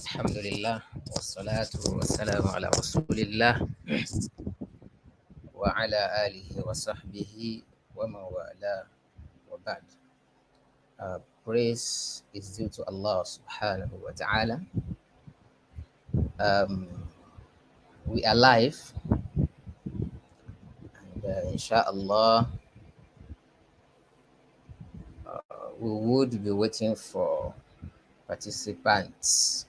الحمد لله والصلاة والسلام على رسول الله وعلى آله وصحبه ومن والاه وبعد. Praise is due to Allah subhanahu wa ta'ala. Um, we are live and inshallah we would be waiting for participants.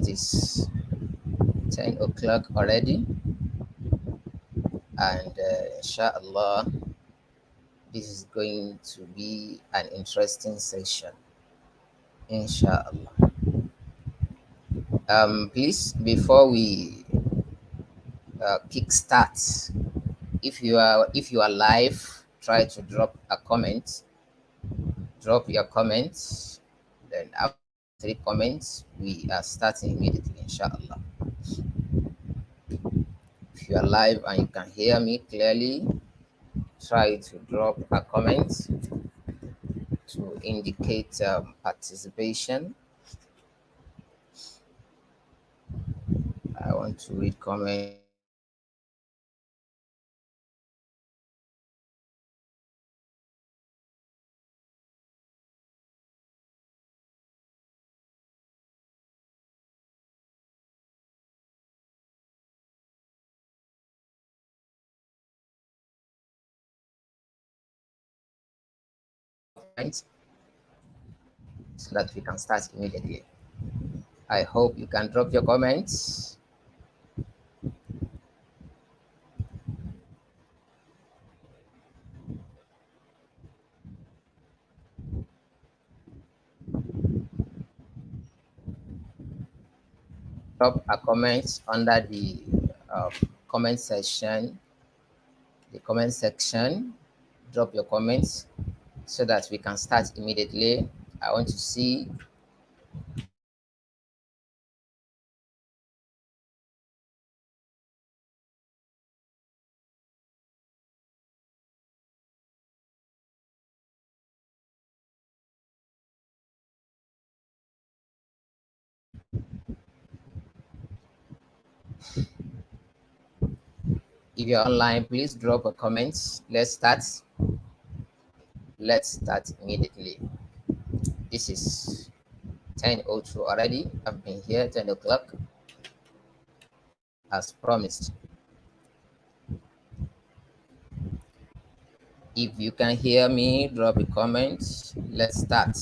It is 10 o'clock already and inshallah this is going to be an interesting session inshallah. Please, before we kickstart, if you are live, try to drop a comment. Drop your comments. Then after 3 comments, we are starting immediately, inshallah. If you are live and you can hear me clearly, try to drop a comment to indicate participation. I want to read comments. So that we can start immediately. I hope you can drop your comments. Drop a comment under the uh, comment section. The comment section. Drop your comments so that we can start immediately. I want to see if you're online. Please drop a comment. Let's start. Let's start immediately. This is 10:02 already. I've been here 10 o'clock as promised. If you can hear me, drop a comment. Let's start.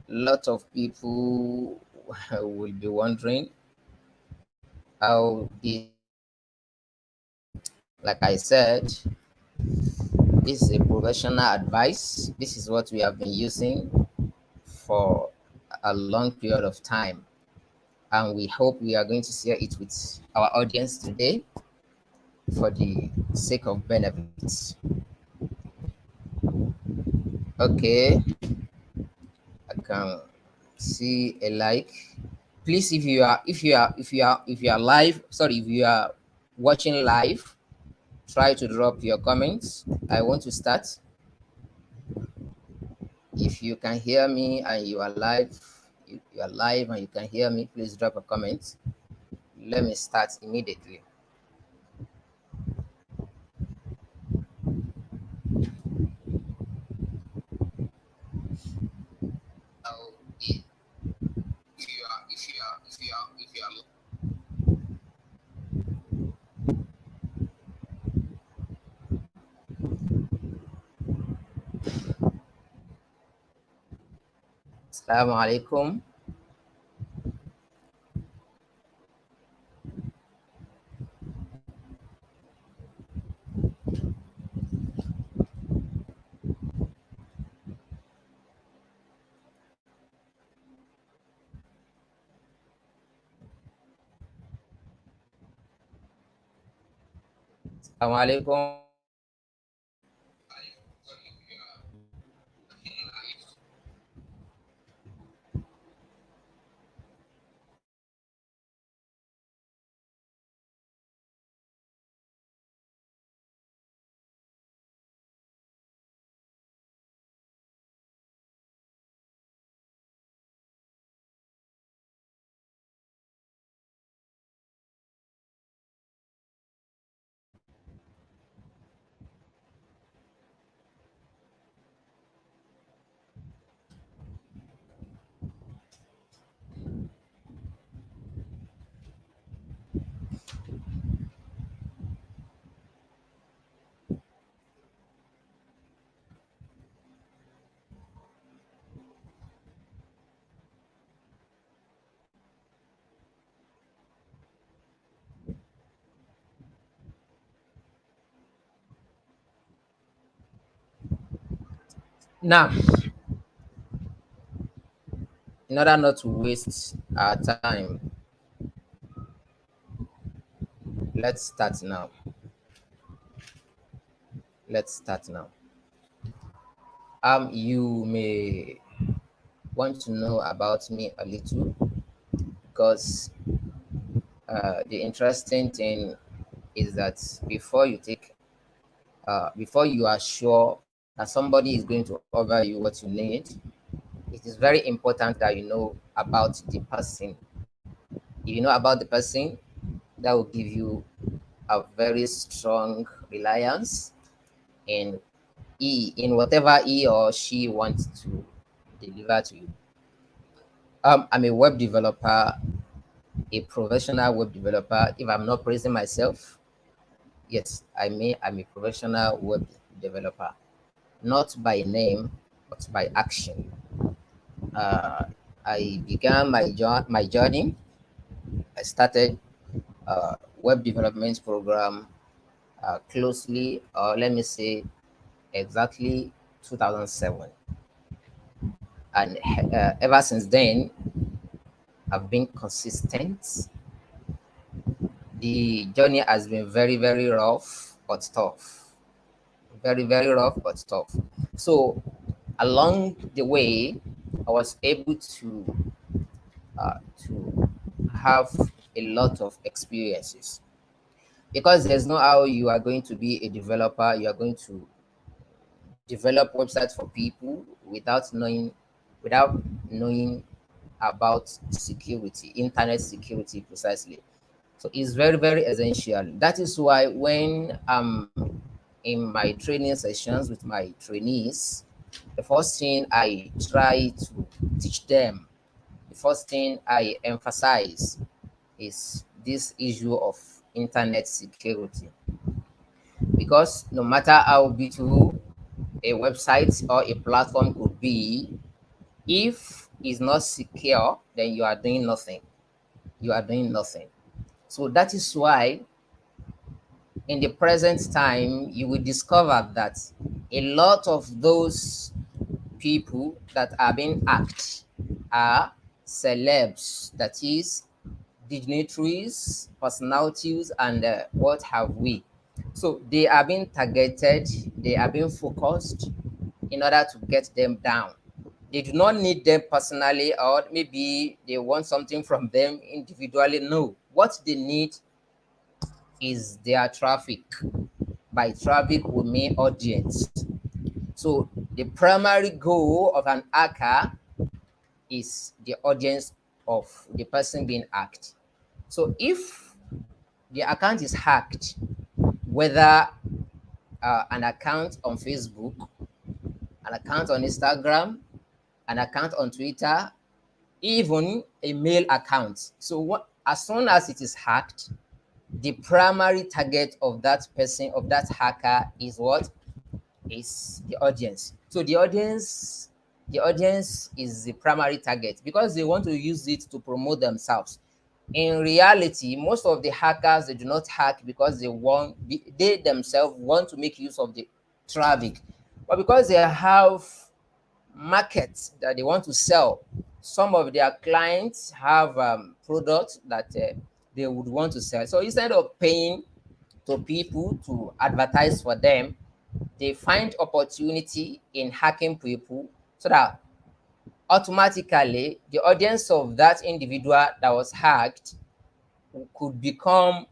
A lot of people will be wondering how this, like I said, this is a professional advice. This is what we have been using for a long period of time, and we hope we are going to share it with our audience today for the sake of benefits. Okay, I can see a like. Please, if you are live, sorry, if you are watching live, try to drop your comments. I want to start. If you can hear me and you are live, you are live and you can hear me, please drop a comment. Let me start immediately. Assalamu alaikum. Assalamu alaikum. Now, in order not to waste our time, let's start now. Let's start now. You may want to know about me a little because the interesting thing is that before you are sure that somebody is going to offer you what you need, it is very important that you know about the person. If you know about the person, that will give you a very strong reliance in in whatever he or she wants to deliver to you. I'm a web developer, a professional web developer. If I'm not praising myself, yes, I'm a professional web developer, not by name, but by action. Uh, I began my journey. I started web development program closely, or let me say exactly 2007. And ever since then, I've been consistent. The journey has been very, very rough but tough. Very, very rough but tough. So along the way, I was able to have a lot of experiences because there's no how you are going to be a developer. You are going to develop websites for people without knowing about security, internet security precisely. So it's very, very essential. That is why when I'm in my training sessions with my trainees, the first thing I try to teach them, the first thing I emphasize is this issue of internet security. Because no matter how beautiful a website or a platform could be, if it's not secure, then you are doing nothing. You are doing nothing. So that is why in the present time, you will discover that a lot of those people that are being hacked are celebs, that is, dignitaries, personalities, and what have we. So they are being targeted, they are being focused in order to get them down. They do not need them personally, or maybe they want something from them individually. No, what they need is their traffic. By traffic, we mean audience. So the primary goal of an hacker is the audience of the person being hacked. So if the account is hacked, whether an account on Facebook, an account on Instagram, an account on Twitter, even a mail account. So as soon as it is hacked, the primary target of that person, of that hacker, is what? Is the audience. So the audience is the primary target because they want to use it to promote themselves. In reality, most of the hackers, they do not hack because they themselves want to make use of the traffic, but because they have markets that they want to sell. Some of their clients have products that they would want to sell. So instead of paying to people to advertise for them, they find opportunity in hacking people so that automatically the audience of that individual that was hacked could become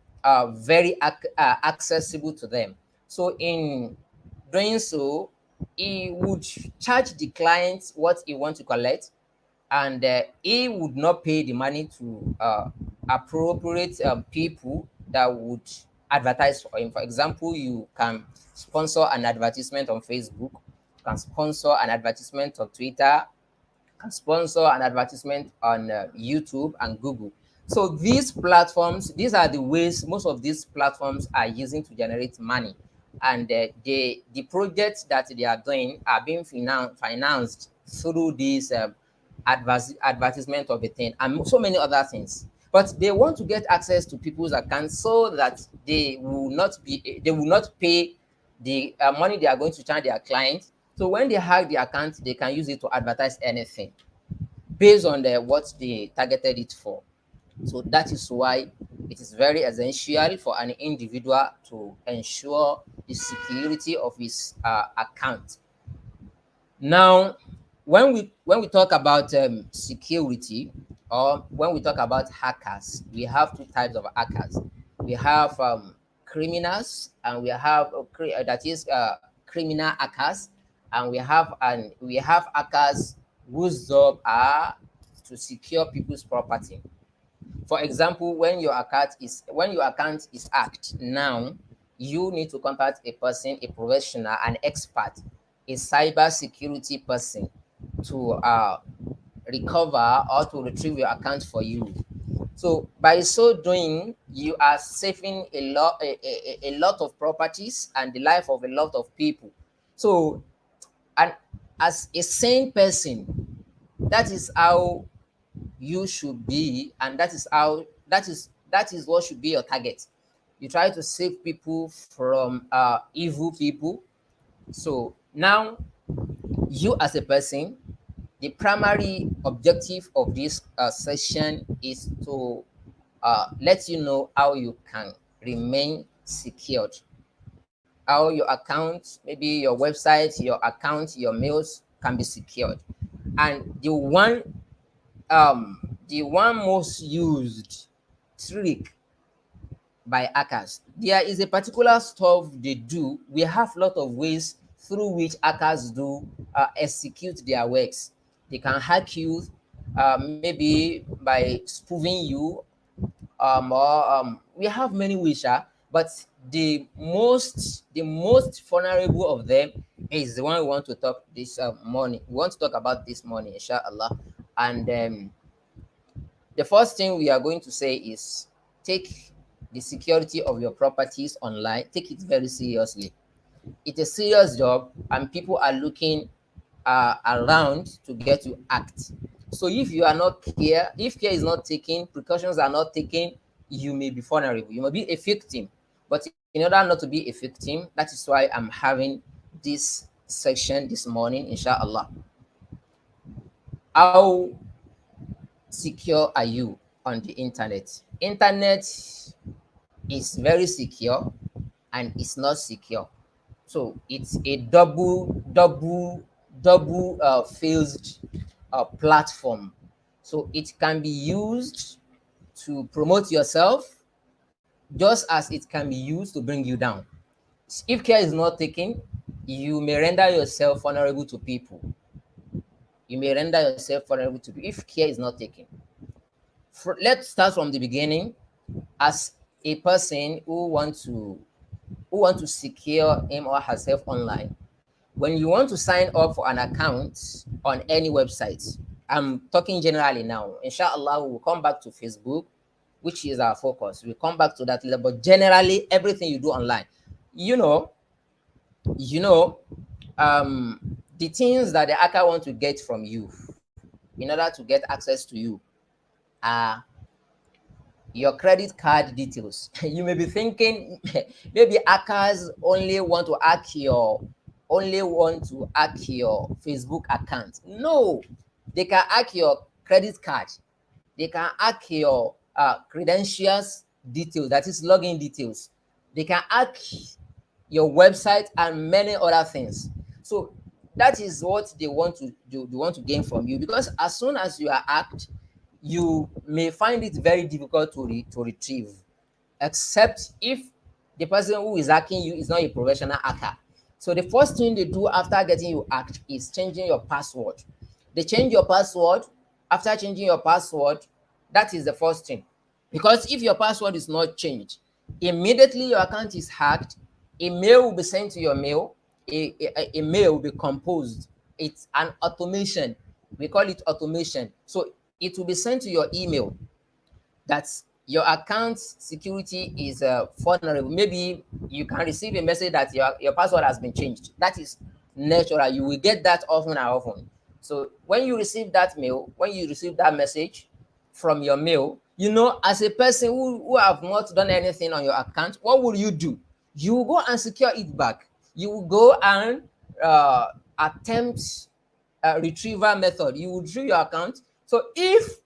very accessible to them. So in doing so, he would charge the client what he wants to collect, and he would not pay the money to appropriate people that would advertise for him. For example, you can sponsor an advertisement on Facebook, you can sponsor an advertisement on Twitter, can sponsor an advertisement on YouTube and Google. So these platforms, these are the ways most of these platforms are using to generate money. And the projects that they are doing are being financed through this advertisement of a thing and so many other things. But they want to get access to people's accounts so that they will not pay the money they are going to charge their clients, So when they hack the account, they can use it to advertise anything based on what they targeted it for. So that is why it is very essential for an individual to ensure the security of his account. Now, when we talk about security, or when we talk about hackers, we have two types of hackers. We have criminals, and we have that is criminal hackers, and we have hackers whose job are to secure people's property. For example, when your account is hacked now, you need to contact a person, a professional, an expert, a cyber security person to recover or to retrieve your account for you. So by so doing, you are saving a lot of properties and the life of a lot of people. So, and as a sane person, that is how you should be, and that is what should be your target. You try to save people from evil people. So now, you as a person, the primary objective of this session is to let you know how you can remain secured, how your account, maybe your website, your account, your mails can be secured. And the one most used trick by hackers, there is a particular stuff they do. We have a lot of ways through which hackers do execute their works. They can hack you, maybe by spoofing you, or we have many ways, but the most vulnerable of them is the one we want to talk this morning. We want to talk about this morning, inshallah. And the first thing we are going to say is, take the security of your properties online, take it very seriously. It's a serious job, and people are looking around to get you act. So if you are not care, if care is not taken, precautions are not taken, you may be vulnerable. You may be a victim. But in order not to be a victim, that is why I'm having this section this morning, inshallah. How secure are you on the internet? Internet is very secure and it's not secure. So it's a double filled platform. So it can be used to promote yourself, just as it can be used to bring you down. If care is not taken, you may render yourself vulnerable to people. You may render yourself vulnerable to people if care is not taken. Let's start from the beginning. As a person who want to secure him or herself online, when you want to sign up for an account on any website, I'm talking generally now. Inshallah, we will come back to Facebook, which is our focus. We'll come back to that later. But generally, everything you do online, you know, you know, the things that the hacker want to get from you in order to get access to you are your credit card details. You may be thinking maybe hackers only want to hack your Facebook account. No, they can hack your credit card. They can hack your credentials details, that is login details. They can hack your website and many other things. So that is what they want to do. They want to gain from you, because as soon as you are hacked, you may find it very difficult to retrieve, except if the person who is hacking you is not a professional hacker. So the first thing they do after getting you hacked is changing your password. They change your password. After changing your password, that is the first thing. Because if your password is not changed, immediately your account is hacked, a mail will be sent to your mail, a mail will be composed. It's an automation. We call it automation. So it will be sent to your email that your account security is vulnerable. Maybe you can receive a message that your password has been changed. That is natural. You will get that often and often. So when you receive that mail, when you receive that message from your mail, as a person who have not done anything on your account, what will you do? You will go and secure it back. You will go and attempt retrieval method. You will retrieve your account. So if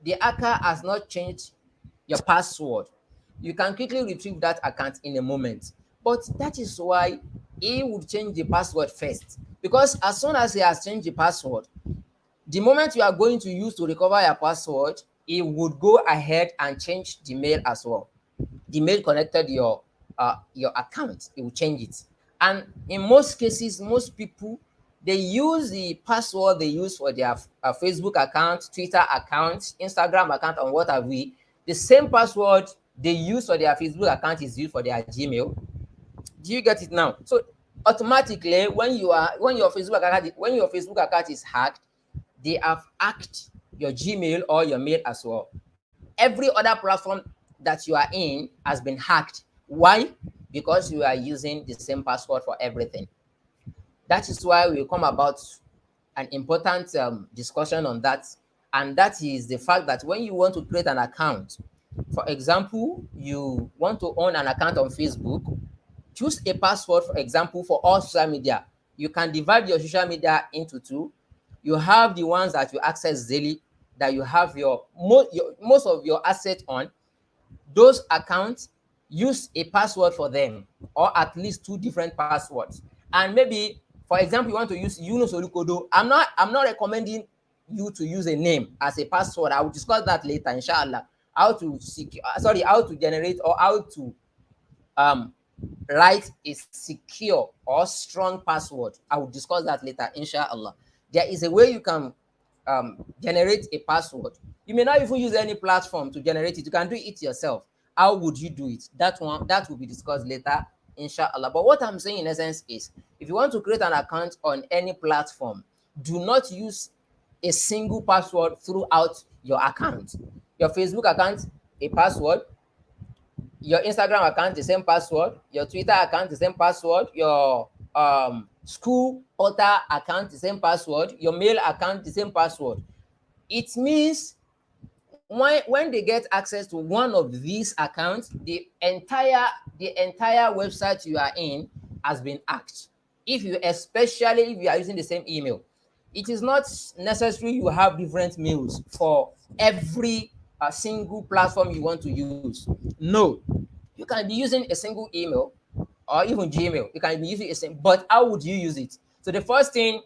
the hacker has not changed your password, you can quickly retrieve that account in a moment. But that is why he would change the password first, because as soon as he has changed the password, the moment you are going to use to recover your password, he would go ahead and change the mail as well. The mail connected your account, it will change it. And in most cases, most people, they use the password they use for their Facebook account, Twitter account, Instagram account, and what have we. The same password they use for their Facebook account is used for their Gmail. Do you get it now? So automatically, when your Facebook account is hacked, they have hacked your Gmail or your mail as well. Every other platform that you are in has been hacked. Why? Because you are using the same password for everything. That is why we come about an important discussion on that, and that is the fact that when you want to create an account, for example, you want to own an account on Facebook, choose a password, for example, for all social media. You can divide your social media into two. You have the ones that you access daily, that you have most of your assets on. Those accounts, use a password for them, or at least two different passwords. And maybe, for example, you want to use Yunus Olukodo. I'm not recommending you to use a name as a password. I will discuss that later, inshallah. How to generate, or how to um write a secure or strong password. I will discuss that later, inshallah. There is a way you can generate a password. You may not even use any platform to generate it. You can do it yourself. How would you do it? That will be discussed later, inshallah. But what I'm saying in essence is, if you want to create an account on any platform, do not use a single password throughout your account. Your Facebook account, a password. Your Instagram account, the same password. Your Twitter account, the same password. Your school portal account, the same password. Your mail account, the same password. It means when they get access to one of these accounts, the entire website you are in has been hacked. Especially if you are using the same email. It is not necessary you have different mails for every single platform you want to use. No, you can be using a single email, or even Gmail. You can be using a same, but how would you use it? So the first thing,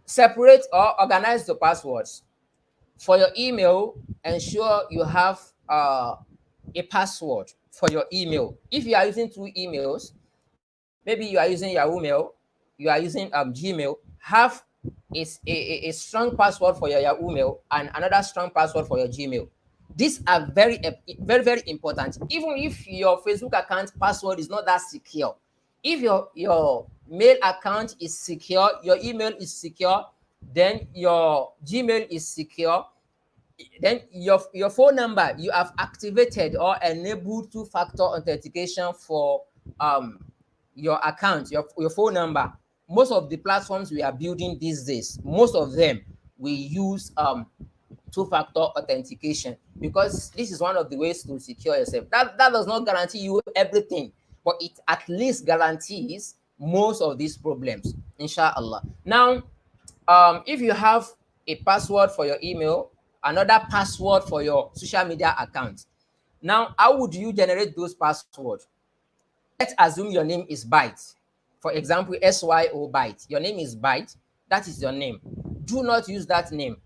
separate or organize the passwords. For your email, ensure you have a password for your email. If you are using two emails, maybe you are using Yahoo Mail, you are using Gmail, have a strong password for your Yahoo Mail and another strong password for your Gmail. These are very, very, very important. Even if your Facebook account password is not that secure, if your mail account is secure, your email is secure, then your Gmail is secure, then your phone number, you have activated or enabled two-factor authentication for your account, your phone number. Most of the platforms we are building these days, most of them we use two-factor authentication, because this is one of the ways to secure yourself. That does not guarantee you everything, but it at least guarantees most of these problems, inshallah. Now, if you have a password for your email, another password for your social media account, now how would you generate those passwords? Let's assume your name is Byte. For example, SYO Byte. Your name is Byte. That is your name. Do not use that name.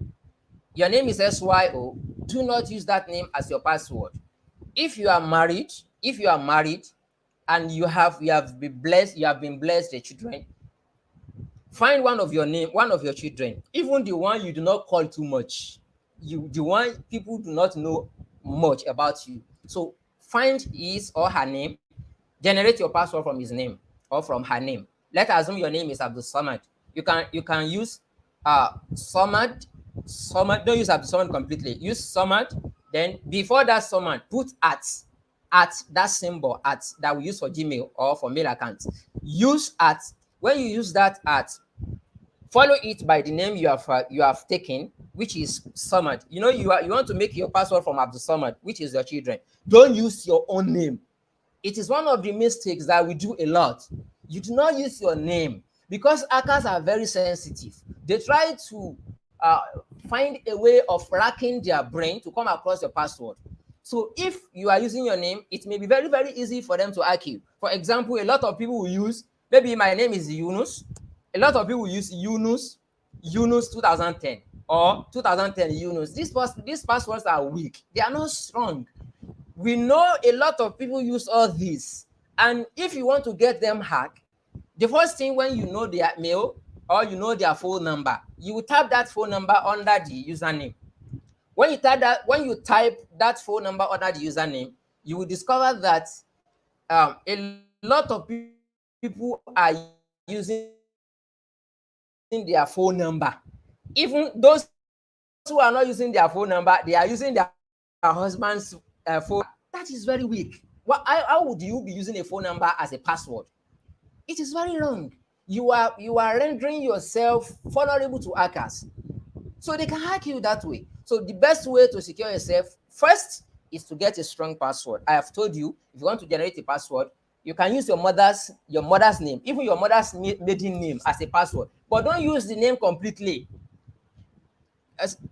Your name is SYO. Do not use that name as your password. If you are married, and you have been blessed the children, find one of your children, even the one you do not call too much, the one people do not know much about you. So find his or her name, generate your password from his name or from her name. Let's assume your name is Abdul Samad. You can use Samad. Don't use Abdul Samad completely. Use Samad. Then before that Samad, put at that symbol that we use for Gmail or for mail accounts. Use at. When you use that at, follow it by the name you have taken, which is Samad. You want to make your password from Abdul Samad, which is your children. Don't use your own name. It is one of the mistakes that we do a lot. You do not use your name. Because hackers are very sensitive, they try to find a way of racking their brain to come across your password. So if you are using your name, it may be very, very easy for them to hack you. For example, a lot of people will use, maybe my name is Yunus. A lot of people use Yunus 2010 or 2010 Yunus. These passwords are weak. They are not strong. We know a lot of people use all these. And if you want to get them hacked, the first thing, when you know their mail or you know their phone number, you will type that phone number under the username. When you type that phone number under the username, you will discover that a lot of people are using their phone number. Even those who are not using their phone number, they are using their husband's phone number. That is very weak. How would you be using a phone number as a password? It is very wrong. You are rendering yourself vulnerable to hackers, so they can hack you that way. So the best way to secure yourself first is to get a strong password. I have told you, if you want to generate a password, you can use your mother's name, even your mother's maiden name as a password, but don't use the name completely.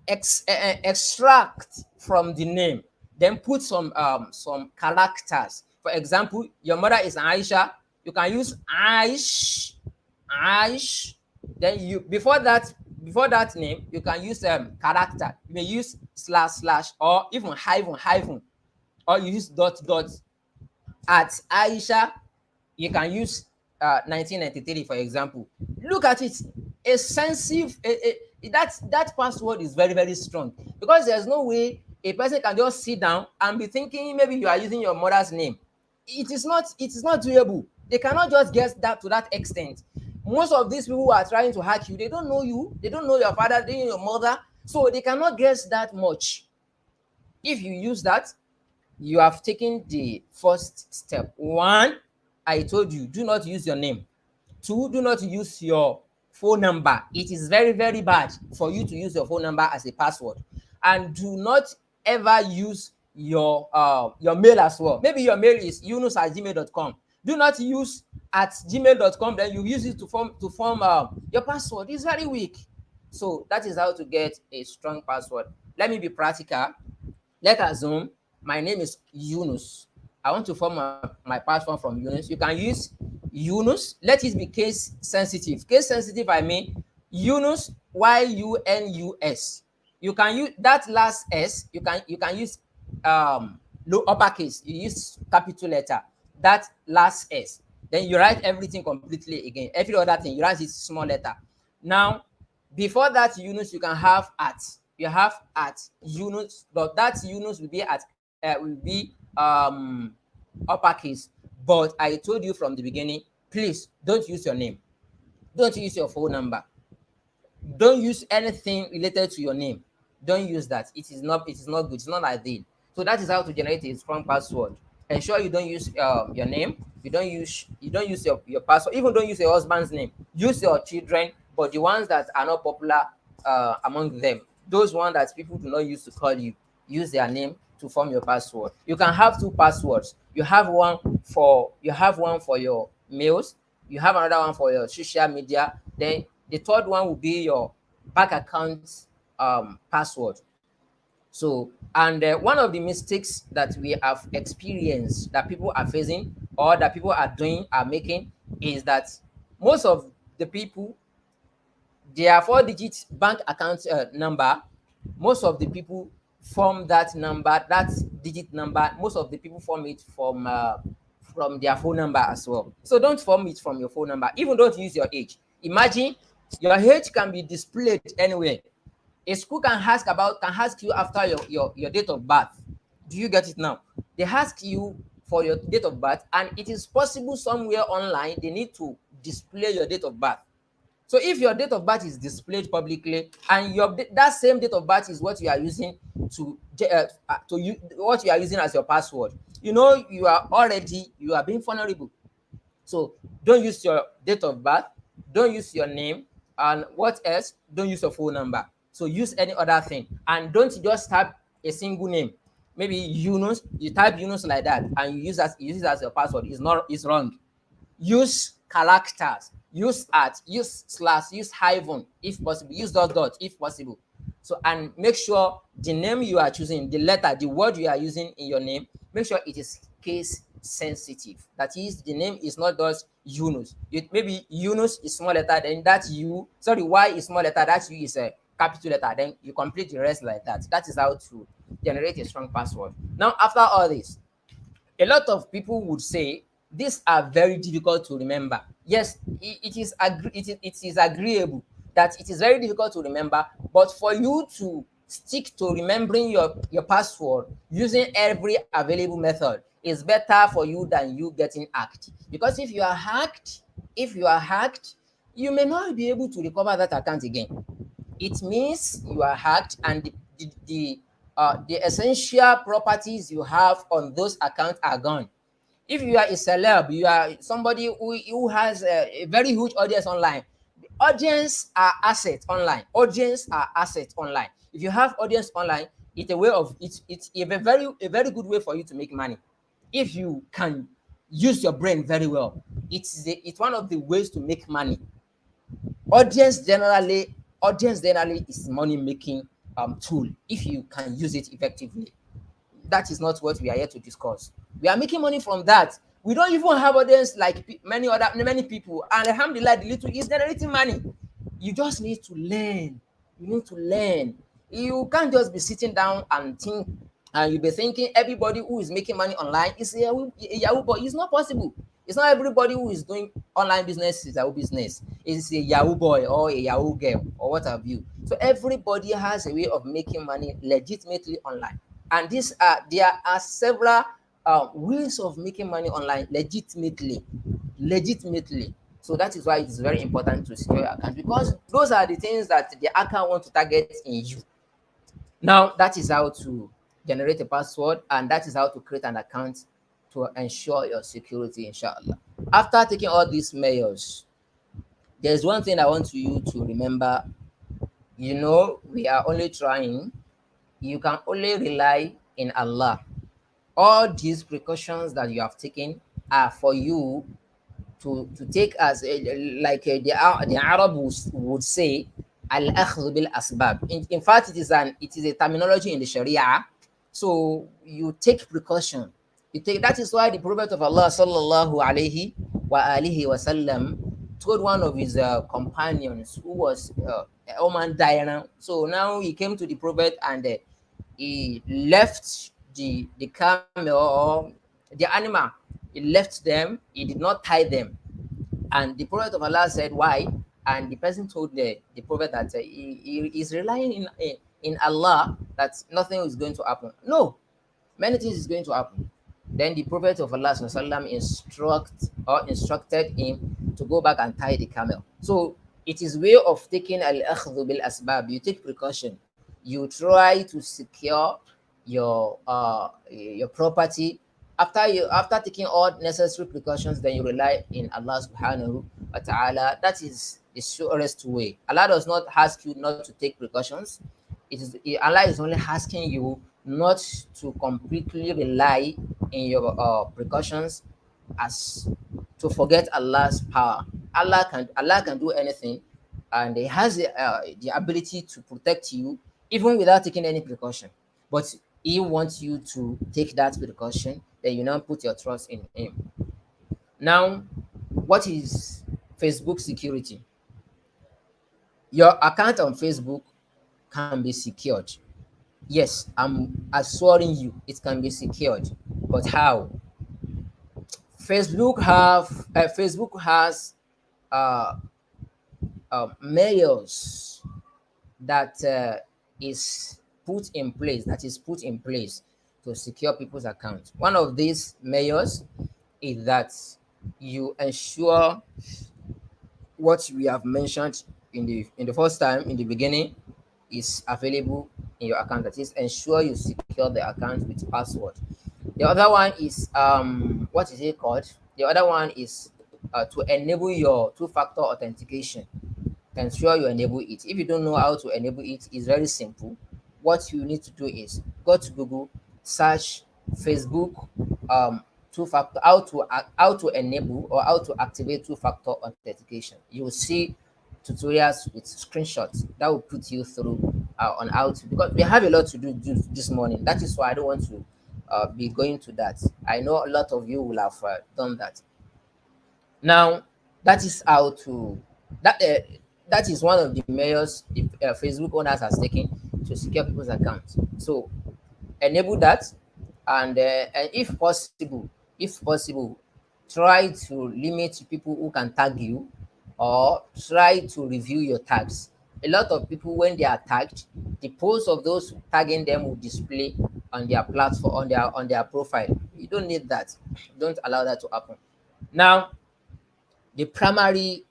Extract from the name, then put some characters. For example, your mother is Aisha, you can use Aish. Then you before that name, you can use character. You may use slash slash or even hyphen, or you use dot dot. At Aisha, you can use 1993, for example. Look at it. A sensitive that password is very, very strong, because there's no way a person can just sit down and be thinking maybe you are using your mother's name. It is not doable. They cannot just get that to that extent. Most of these people who are trying to hack you, they don't know you, they don't know your father, they don't know your mother, so they cannot guess that much. If you use that, you have taken the first step. One, I told you, do not use your name. Two, do not use your phone number. It is very, very bad for you to use your phone number as a password. And do not ever use your mail as well. Maybe your mail is yunus@gmail.com. Do not use at gmail.com, then you use it to form your password. It's very weak. So that is how to get a strong password. Let me be practical. Let's assume my name is Yunus. I want to form my password from Yunus. You can use Yunus. Let it be case sensitive. Case sensitive, I mean Yunus, Yunus. You can use that last S. You can use low uppercase. You use capital letter. That last S. Then you write everything completely again. Every other thing you write it small letter. Now, before that Yunus, you can have at. You have at Yunus, but that Yunus will be uppercase. But I told you from the beginning, please don't use your name, don't use your phone number, don't use anything related to your name. Don't use that. It is not good. It's not ideal. So that is how to generate a strong password. Ensure you don't use your name. You don't use your password. Even don't use your husband's name. Use your children, but the ones that are not popular among them, those ones that people do not use to call you, use their name to form your password. You can have two passwords. You have one for your mails. You have another one for your social media. Then the third one will be your bank account password. So, and one of the mistakes that we have experienced, that people are facing or that people are making, is that most of the people, their 4-digit bank account number, most of the people form that number, that digit number, most of the people form it from their phone number as well. So don't form it from your phone number. Even don't use your age. Imagine your age can be displayed anywhere. A school can ask you after your date of birth. Do you get it now? They ask you for your date of birth, and it is possible somewhere online they need to display your date of birth. So if your date of birth is displayed publicly, and that same date of birth is what you are using what you are using as your password, you are being vulnerable. So don't use your date of birth, don't use your name, and what else? Don't use your phone number. So use any other thing, and don't just type a single name. Maybe Yunus, you type Yunus like that, and you use it as your password. It's wrong. Use characters. use at, use slash, use hyphen if possible, use dot if possible. So, and make sure the name you are choosing, the letter, the word you are using in your name, make sure it is case sensitive. That is, the name is not just Yunus. Maybe Yunus is small letter, then that U, sorry, Y is small letter, that U is a capital letter. Then you complete the rest like that. That is how to generate a strong password. Now, after all this, a lot of people would say these are very difficult to remember. Yes, it is agreeable that it is very difficult to remember, but for you to stick to remembering your password using every available method is better for you than you getting hacked. Because if you are hacked, you may not be able to recover that account again. It means you are hacked, and the essential properties you have on those accounts are gone. If you are a celeb, you are somebody who has a very huge audience online. The audience are assets online. Audience are assets online. If you have audience online, it's a way of it's a very good way for you to make money. If you can use your brain very well, it's one of the ways to make money. Audience generally is money making tool if you can use it effectively. That is not what we are here to discuss. We are making money from that. We don't even have audience like many people, and alhamdulillah, the little is generating money. You just need to learn. You need to learn. You can't just be sitting down and think, and you'll be thinking everybody who is making money online is a Yahoo boy. It's not possible. It's not everybody who is doing online business is Yahoo business. It's a Yahoo boy or a Yahoo girl or what have you. So everybody has a way of making money legitimately online. And there are several ways of making money online legitimately. So that is why it is very important to secure your account, because those are the things that the hacker want to target in you. Now, that is how to generate a password, and that is how to create an account to ensure your security, inshallah. After taking all these measures, there's one thing I want you to remember. We are only trying. You can only rely in Allah. All these precautions that you have taken are for you to take, as the Arab would say, al akhdh bil asbab. In fact, it is a terminology in the Sharia. So you take precaution. That is why the Prophet of Allah sallallahu alaihi wa alihi wasallam told one of his companions who was a woman Diana. So now he came to the Prophet, and he left the camel or the animal. He left them. He did not tie them. And the Prophet of Allah said, "Why?" And the person told the Prophet that he is relying in Allah, that nothing is going to happen. No, many things is going to happen. Then the Prophet of Allah sallam instructed him to go back and tie the camel. So it is way of taking al-akhdhu bil asbab. You take precaution. You try to secure your property. After taking all necessary precautions, then you rely in Allah subhanahu wa ta'ala. That is the surest way. Allah does not ask you not to take precautions. Allah is only asking you not to completely rely in your precautions, as to forget Allah's power. Allah can do anything, and He has the ability to protect you even without taking any precaution. But He wants you to take that precaution. Then you now put your trust in Him. Now, what is Facebook security? Your account on Facebook can be secured. Yes, I'm assuring you it can be secured. But how? Facebook has uh, measures that is put in place to secure people's accounts. One of these measures is that you ensure what we have mentioned in the first time in the beginning is available in your account. That is, ensure you secure the account with password. The other one is what is it called? The other one is to enable your two-factor authentication. Ensure you enable it. If you don't know how to enable it, it's very simple. What you need to do is go to Google, search Facebook two-factor, how to enable or how to activate two-factor authentication. You will see tutorials with screenshots that will put you through on how to, because we have a lot to do this morning. That is why I don't want to be going to that. I know a lot of you will have done that. Now, that is how to that is one of the measures the Facebook owners has taken to secure people's accounts. So enable that, and if possible, try to limit people who can tag you, or try to review your tags. A lot of people, when they are tagged, the posts of those tagging them will display on their platform, on their profile. You don't need that. Don't allow that to happen. Now, the primary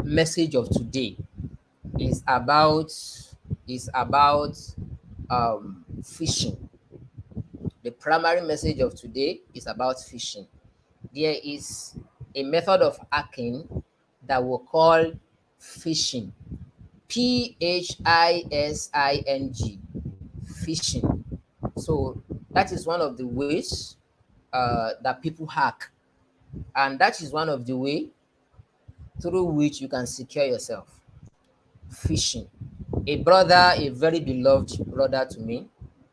message of today is about phishing. The primary message of today is about phishing. There is a method of hacking that we call phishing. P-H-I-S-I-N-G. Phishing. So that is one of the ways that people hack, and that is one of the way through which you can secure yourself. Phishing. A very beloved brother to me,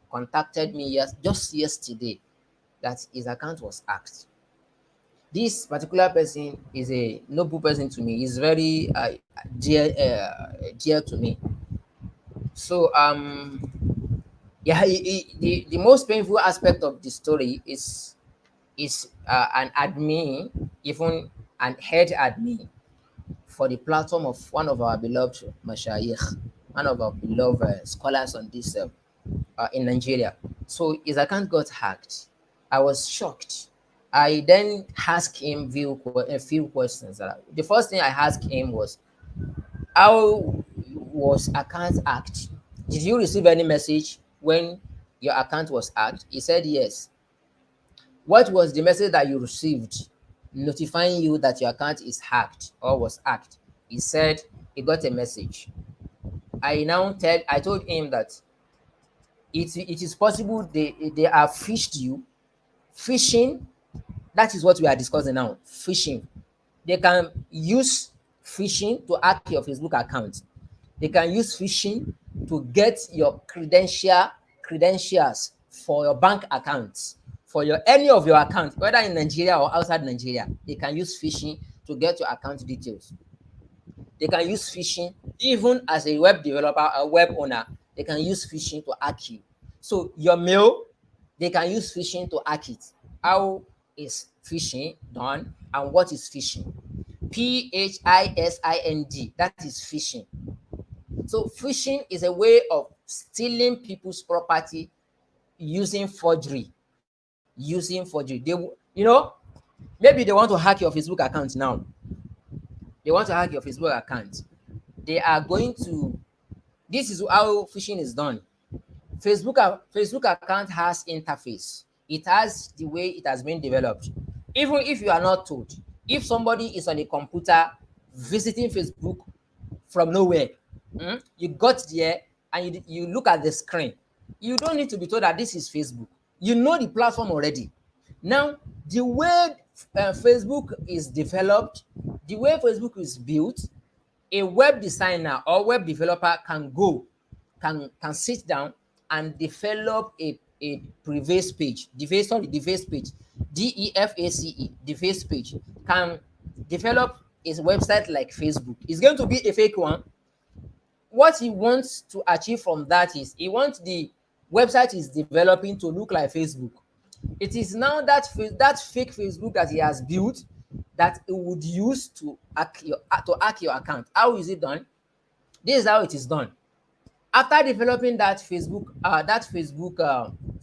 contacted me just yesterday that his account was hacked. This particular person is a noble person to me. He's very dear to me. So yeah, the most painful aspect of the story is an admin, even an head admin for the platform of one of our beloved mashayikh, one of our beloved scholars on this in Nigeria. So his account got hacked. I was shocked. I then asked him a few questions. The first thing I asked him was, how was account hacked? Did you receive any message when your account was hacked? He said yes. What was the message that you received notifying you that your account is hacked or was hacked? He said he got a message. I told him that it is possible they have phished you. Phishing, that is what we are discussing now. Phishing. They can use phishing to hack your Facebook account. They can use phishing to get your credentials for your bank accounts, for your any of your accounts, whether in Nigeria or outside Nigeria. They can use phishing to get your account details. They can use phishing even as a web developer, a web owner. They can use phishing to hack you. So your mail, they can use phishing to hack it. How is phishing done, and what is phishing? P-H-I-S-I-N-G. That is phishing. So phishing is a way of stealing people's property using forgery. Maybe they want to hack your Facebook account now. They want to hack your Facebook account. They are going to. This is how phishing is done. Facebook account has interface. It has the way it has been developed. Even if you are not told, if somebody is on a computer visiting Facebook from nowhere, you got there and you look at the screen, you don't need to be told that this is Facebook. You know the platform already. Now, the way Facebook is developed, the way Facebook is built, a web designer or web developer can sit down and develop a deface page, deface page, DEFACE, deface page, can develop his website like Facebook. It's going to be a fake one. What he wants to achieve from that is he wants the website is developing to look like Facebook. It is now that fake Facebook that he has built that he would use to hack your account. How is it done? This is how it is done. After developing that Facebook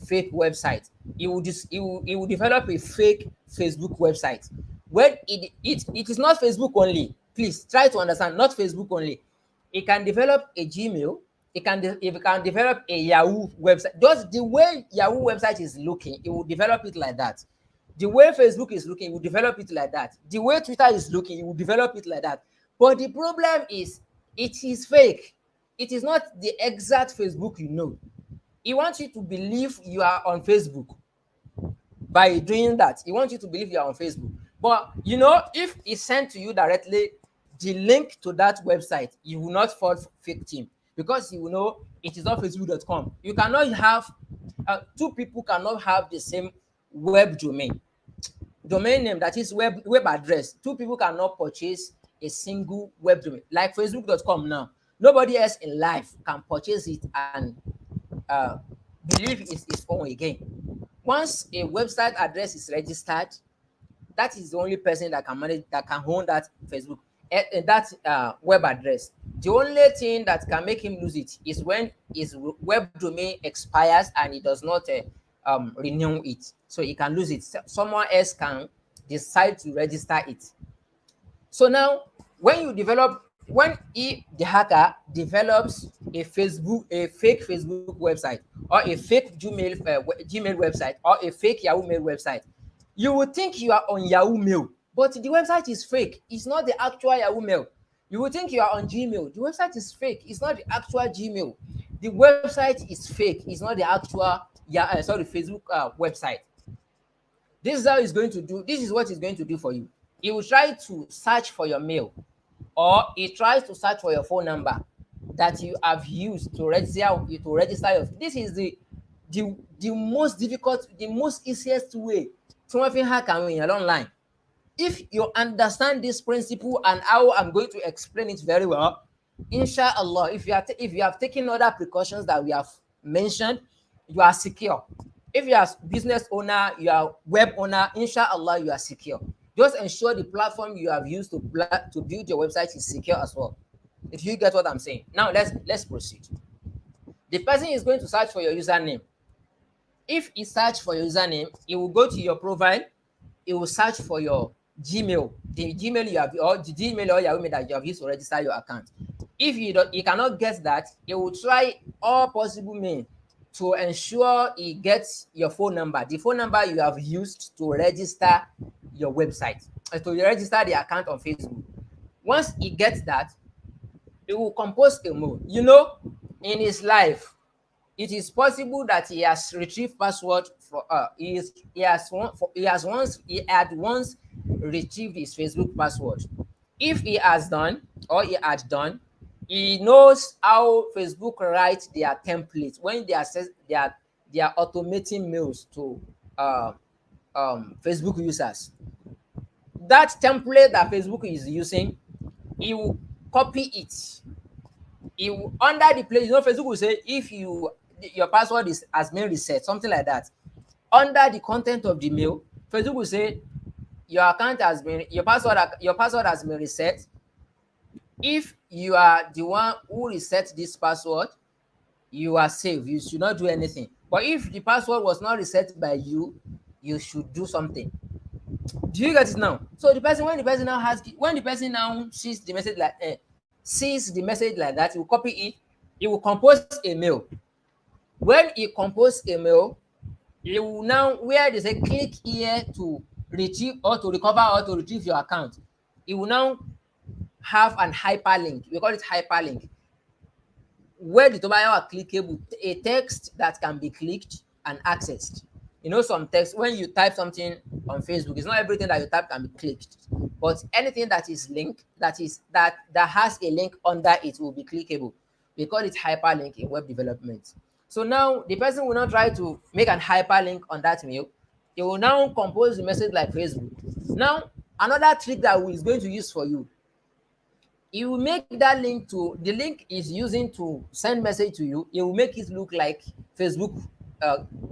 fake website, he will develop a fake Facebook website. When it is not Facebook only. Please try to understand, not Facebook only. It can develop a Gmail. It can develop a Yahoo website. Just the way Yahoo website is looking, it will develop it like that. The way Facebook is looking, it will develop it like that. The way Twitter is looking, it will develop it like that. But the problem is, it is fake. It is not the exact Facebook you know. He wants you to believe you are on Facebook. by doing that. He wants you to believe you are on Facebook. But you know, if he sent to you directly the link to that website, you will not fall victim, because you will know it is not facebook.com. You cannot have two people cannot have the same web domain name, that is web address. Two people cannot purchase a single web domain like facebook.com. Now nobody else in life can purchase it and uh, believe it's his own again. Once a website address is registered, that is the only person that can manage, that can own that Facebook, that web address. The only thing that can make him lose it is when his web domain expires and he does not renew it. So he can lose it. Someone else can decide to register it. So now, when the hacker develops a fake Facebook website, or a fake Gmail website, or a fake Yahoo Mail website, you would think you are on Yahoo Mail, but the website is fake. It's not the actual Yahoo Mail. You would think you are on Gmail. The website is fake. It's not the actual Gmail. The website is fake. It's not the actual Facebook website. This is how it's going to do. This is what it's going to do for you. It will try to search for your mail, or it tries to search for your phone number that you have used to register your. This is the most difficult, the most easiest way to hack and win online. If you understand this principle and how I'm going to explain it very well, inshallah, if you have taken other precautions that we have mentioned, you are secure. If you are business owner, you are web owner, inshallah, you are secure. Just ensure the platform you have used to build your website is secure as well. If you get what I'm saying. Now let's proceed. The person is going to search for your username. If he search for your username, he will go to your profile. He will search for your Gmail, the Gmail you have, or the Gmail or Yahoo Mail that you have used to register your account. If he cannot get that, he will try all possible means to ensure he gets your phone number, the phone number you have used to register your website, to register the account on Facebook. Once he gets that, he will compose a mail. You know, in his life, it is possible that he has retrieved password for he had once retrieved his Facebook password. If he has done, or he had done, he knows how Facebook writes their templates when they are automating mails to Facebook users. That template that Facebook is using, he will copy it. He will, under the place, Facebook will say if your password has been reset, something like that. Under the content of the mail, Facebook will say your password has been reset. If you are the one who reset this password, you are safe. You should not do anything. But if the password was not reset by you, you should do something. Do you get it now? So when the person now sees the message like that, he will copy it. He will compose a mail. When he composes a mail, he will now, where they say click here to retrieve or to recover or to retrieve your account, he will now have an hyperlink. We call it hyperlink, where the tomato are clickable, a text that can be clicked and accessed. You know, some text, when you type something on Facebook, it's not everything that you type can be clicked, but anything that is linked, that has a link under it, will be clickable. We call it hyperlink in web development. So now the person will not try to make an hyperlink on that mail. He will now compose the message like Facebook. Now, another trick that he is going to use for you, he will make that link to the link is using to send message to you. He will make it look like Facebook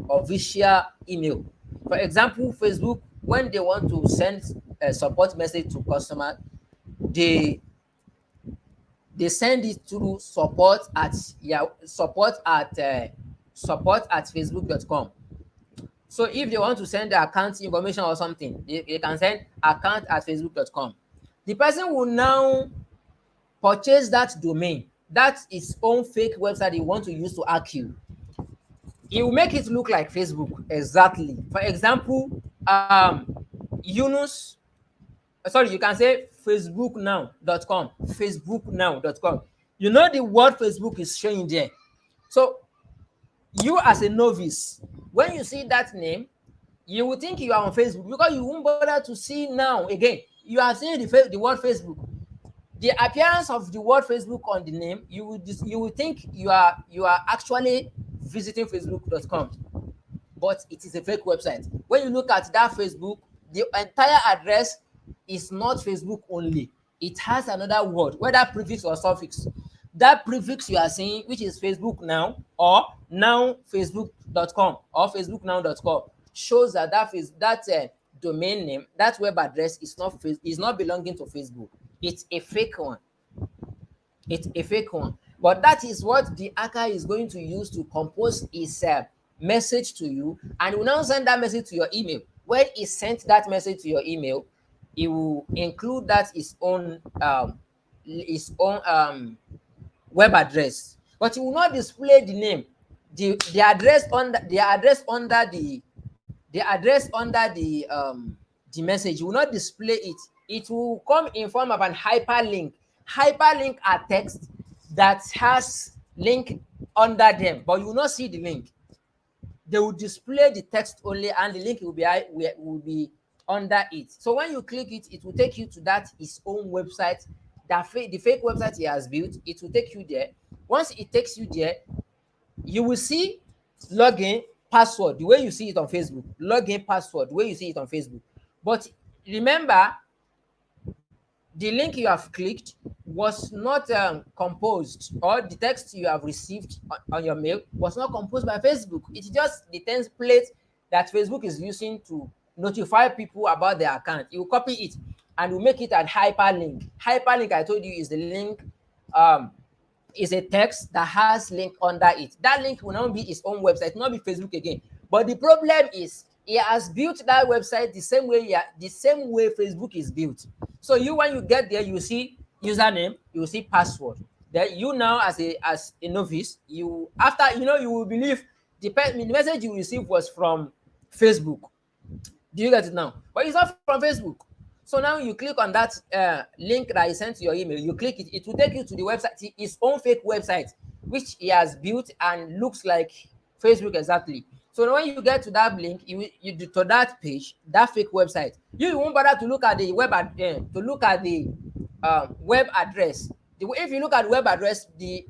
official email. For example, Facebook, when they want to send a support message to customer, they send it to support at facebook.com. So if they want to send the account information or something, they can send account at facebook.com. The person will now purchase that domain. That's his own fake website he wants to use to hack you. He will make it look like Facebook exactly. For example, Yunus, sorry, you can say facebooknow.com. Facebooknow.com. You know the word Facebook is showing there. So you as a novice, when you see that name, You will think you are on Facebook because you won't bother to see now again. You are seeing the word Facebook. The appearance of the word Facebook on the name, you will think you are actually visiting facebook.com, but it is a fake website. When you look at that Facebook, the entire address is not Facebook only. It has another word, whether prefix or suffix. That prefix you are seeing, which is Facebook now or now facebook.com or facebooknow.com, shows that domain name, that web address is not belonging to Facebook. It's a fake one. It's a fake one. But that is what the hacker is going to use to compose his message to you, and he will now send that message to your email. When he sent that message to your email, he will include that his own web address, but he will not display the name, the address under the message. He will not display it. It will come in form of an hyperlink. Hyperlink are text that has link under them, but you will not see the link. They will display the text only, and the link will be under it. So when you click it, it will take you to that his own website, the fake website he has built. It will take you there. Once it takes you there, you will see login password the way you see it on Facebook. Login password the way you see it on Facebook. But remember, the link you have clicked was not composed, or the text you have received on your mail was not composed by Facebook. It's just the template that Facebook is using to notify people about their account. You copy it and you make it a hyperlink. Hyperlink, I told you, is the link, is a text that has link under it. That link will not be his own website, not be Facebook again. But the problem is he has built that website the same way Facebook is built. So when you get there, you see username, you see password. Then you now, as a novice, you will believe the message you received was from Facebook. Do you get it now? But it's not from Facebook. So now you click on that link that is sent to your email. You click it. It will take you to the website, his own fake website, which he has built and looks like Facebook exactly. So when you get to that link, you to that page, that fake website, you won't bother to look at the web web address. If you look at the web address, the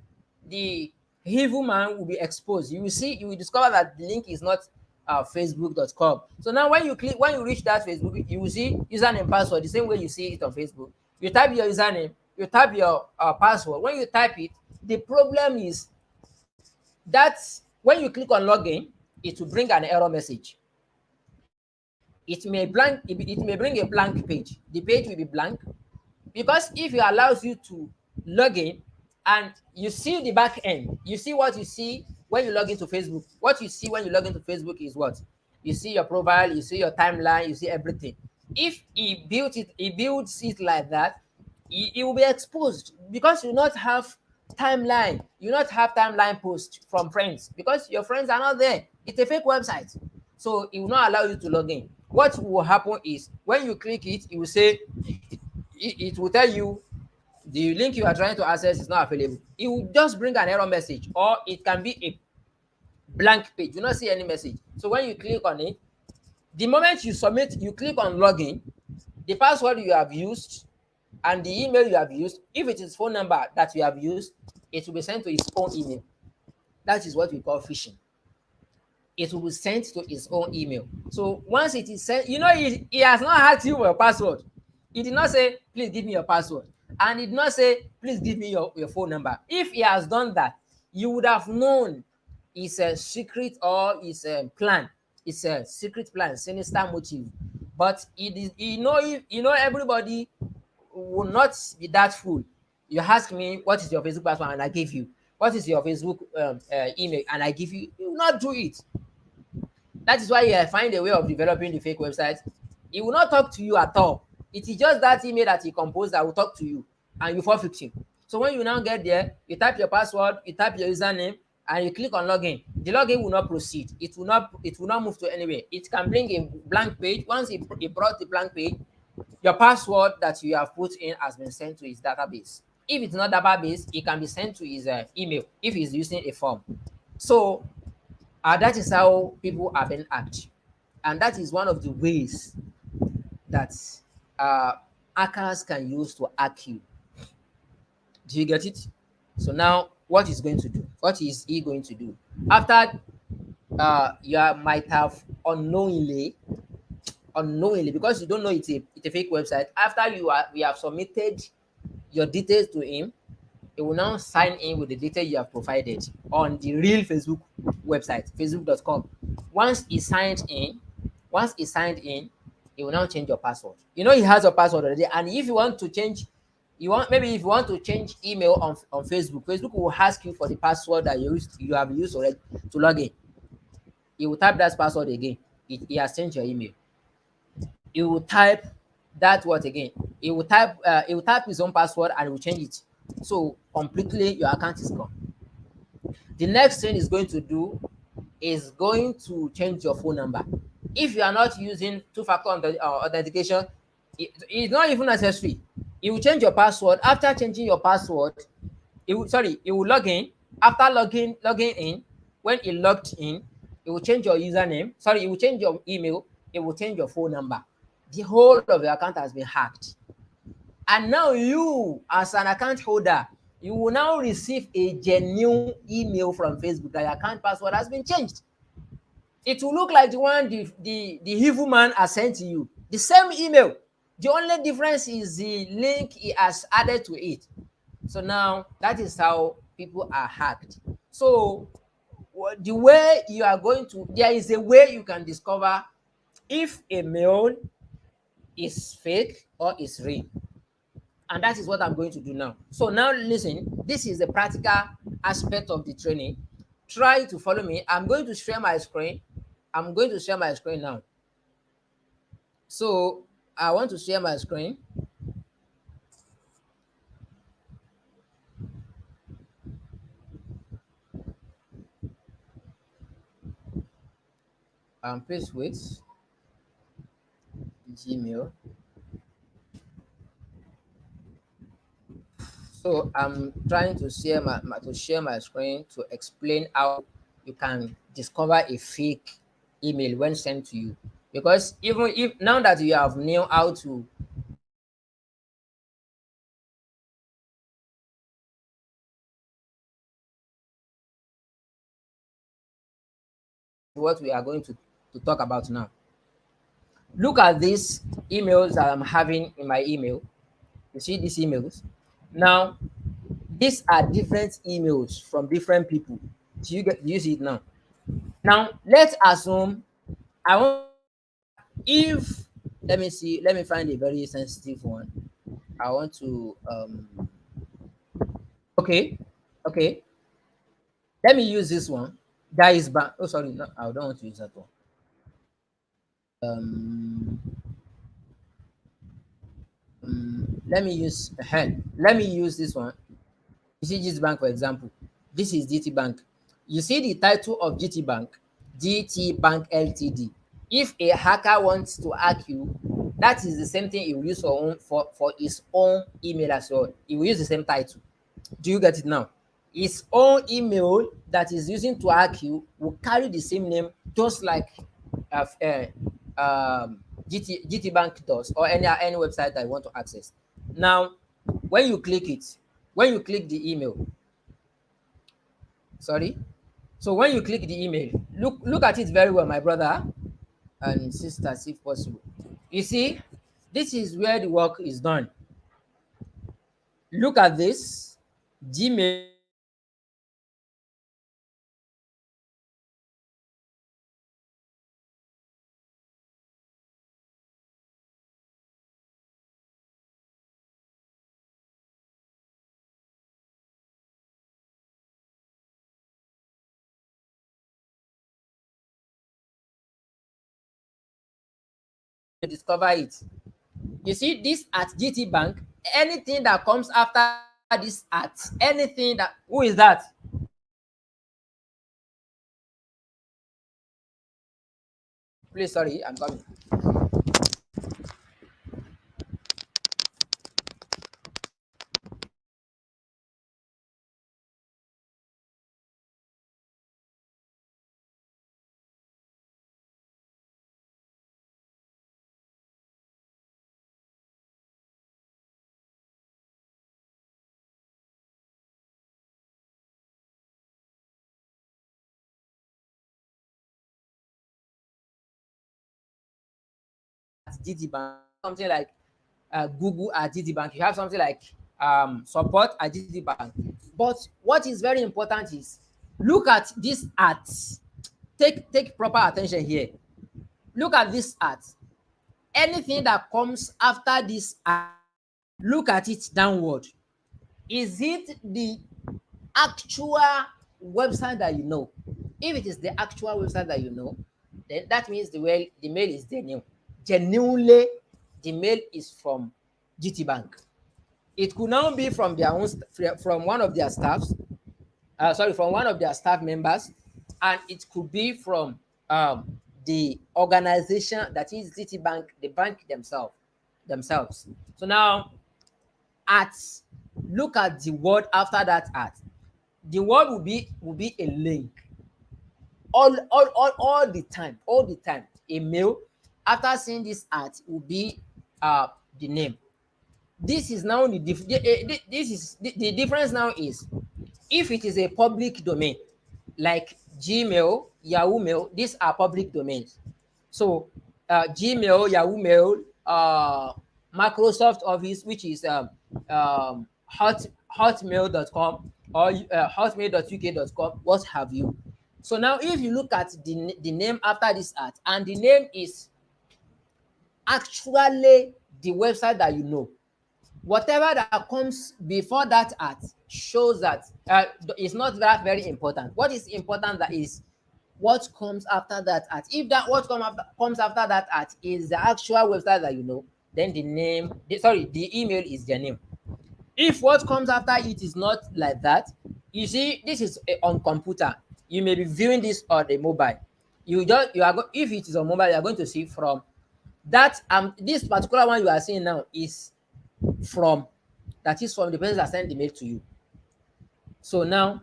evil man will be exposed. You will discover that the link is not facebook.com. So now when you reach that Facebook, you will see username, password the same way you see it on Facebook. You type your username, you type your password. When you type it, the problem is that when you click on login, it will bring an error message. It may bring a blank page. The page will be blank, because if it allows you to log in and you see the back end, you see what you see when you log into Facebook. What you see when you log into Facebook is what? You see your profile, you see your timeline, you see everything. If he builds it like that, it will be exposed, because you not have timeline. You not have timeline post from friends, because your friends are not there. It's a fake website. So it will not allow you to log in. What will happen is when you click it, it will say, it will tell you the link you are trying to access is not available. It will just bring an error message, or it can be a blank page. You not see any message. So when you click on it, the moment you submit, you click on login, the password you have used and the email you have used, if it is phone number that you have used, it will be sent to his own email. That is what we call phishing. It will be sent to his own email. So once it is sent, he has not asked you for your password. He did not say, please give me your password. And he did not say, please give me your phone number. If he has done that, you would have known it's a secret, or it's a plan. It's a secret plan, sinister motive. But everybody will not be that fool. You ask me, what is your Facebook password? And I give you. What is your Facebook email? And I give you. You will not do it. That is why you find a way of developing the fake website. He will not talk to you at all. It is just that email that he composed that will talk to you, and you fall victim. So when you now get there, you type your password, you type your username, and you click on login. The login will not proceed. It will not move to anywhere. It can bring a blank page. Once it brought the blank page, your password that you have put in has been sent to his database. If it's not database, it can be sent to his email if he's using a form. So that is how people are being hacked. And that is one of the ways that uh, hackers can use to hack you. Do you get it? So now, what is going to do? What is he going to do? After might have unknowingly, because you don't know it's a fake website. After we have submitted your details to him, he will now sign in with the data you have provided on the real Facebook website, facebook.com. Once he signed in, once he signed in, he will now change your password. You know he has your password already, and if you want to change, if you want to change email on Facebook, Facebook will ask you for the password that you have used already to log in. You will type that password again. He has changed your email. You will type that word again. He will type his own password and he will change it. So completely your account is gone. The next thing is going to do is going to change your phone number. If you are not using two-factor authentication, it's not even necessary. It will change your password. After changing your password, it will log in. After logging in, when it logged in, it will change your username. Sorry, it will change your email. It will change your phone number. The whole of your account has been hacked. And now you, as an account holder, you will now receive a genuine email from Facebook that your account password has been changed. It will look like the one the evil man has sent to you. The same email. The only difference is the link he has added to it. So now that is how people are hacked. So the way you are going to, there is a way you can discover if a mail is fake or is real. And that is what I'm going to do now. So now listen, this is the practical aspect of the training. Try to follow me. I'm going to share my screen. I'm going to share my screen now. So I want to share my screen. Please wait. Gmail. So I'm trying to share my screen to explain how you can discover a fake email when sent to you. Because even if now that you have known how to what we are going to talk about now. Look at these emails that I'm having in my email. You see these emails? Now, these are different emails from different people. Do you see it now? Now, let's assume I want if let me find a very sensitive one. I want to okay, okay. Let me use this one. Guys bank. Oh, sorry, no, I don't want to use that one. Um, let me use let me use this one. You see GT Bank, for example. This is GT Bank. You see the title of GT Bank, GT Bank Ltd. If a hacker wants to hack you, that is the same thing he will use for his own email as well. He will use the same title. Do you get it now? His own email that is using to hack you will carry the same name, just like uh, uh, GT Bank does, or any website that you want to access. Now, when you click it, when you click the email, sorry. So when you click the email, look at it very well, my brother and sisters, if possible. You see, this is where the work is done. Look at this. Gmail discover it. You see this at GT Bank, anything that comes after this at, anything that, who is that? Please, sorry, I'm coming. GTBank, you have something like Google at GTBank, you have something like support at GTBank. But what is very important is look at this at. Take proper attention here. Look at this at. Anything that comes after this at, look at it downward. Is it the actual website that you know? If it is the actual website that you know, then that means the mail is genuine. Genuinely, the mail is from GTBank. It could now be from their own, from one of their staffs, from one of their staff members, and it could be from the organization that is GTBank, the bank themselves. So now, at look at the word after that at. The word will be a link. All the time, a mail after seeing this at will be the name. This is now the difference now is, if it is a public domain like Gmail, Yahoo Mail, these are public domains. So Gmail, Yahoo Mail, Microsoft Office, which is hotmail.com or hotmail.uk.com, what have you. So now if you look at the name after this at, and the name is actually the website that you know, whatever that comes before that at shows that it's not that very important. What is important that is what comes after that at. If that what comes after that at is the actual website that you know, then the email is their name. If what comes after it is not like that, you see, this is on computer. You may be viewing this on a mobile. If it is on mobile, you are going to see from that. This particular one you are seeing now is from the person that sent the mail to you. So now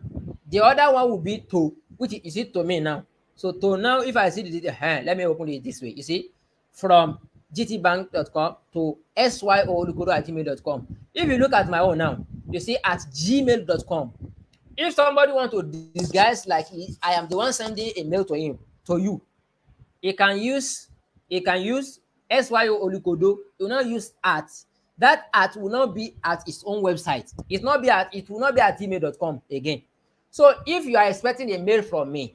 the other one will be to, which is it to me now. So to now, if I see let me open it this way. You see, from gtbank.com to syoolukodo@gmail.com. If you look at my own now, you see at gmail.com. If somebody want to disguise like I am the one sending a mail to you, he can use syoolukodo. He will not use at. That at will not be at its own website. It will not be at gmail.com again. So if you are expecting a mail from me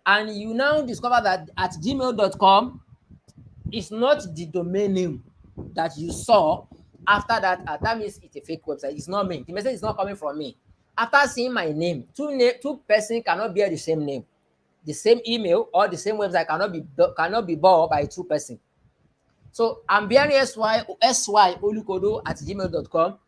and you now discover that at gmail.com is not the domain name that you saw after that, that means it's a fake website. It's not me. The message is not coming from me. After seeing my name, two persons cannot bear the same name. The same email or the same website cannot be bought by two persons. So I'm bearing syoolukodo@gmail.com.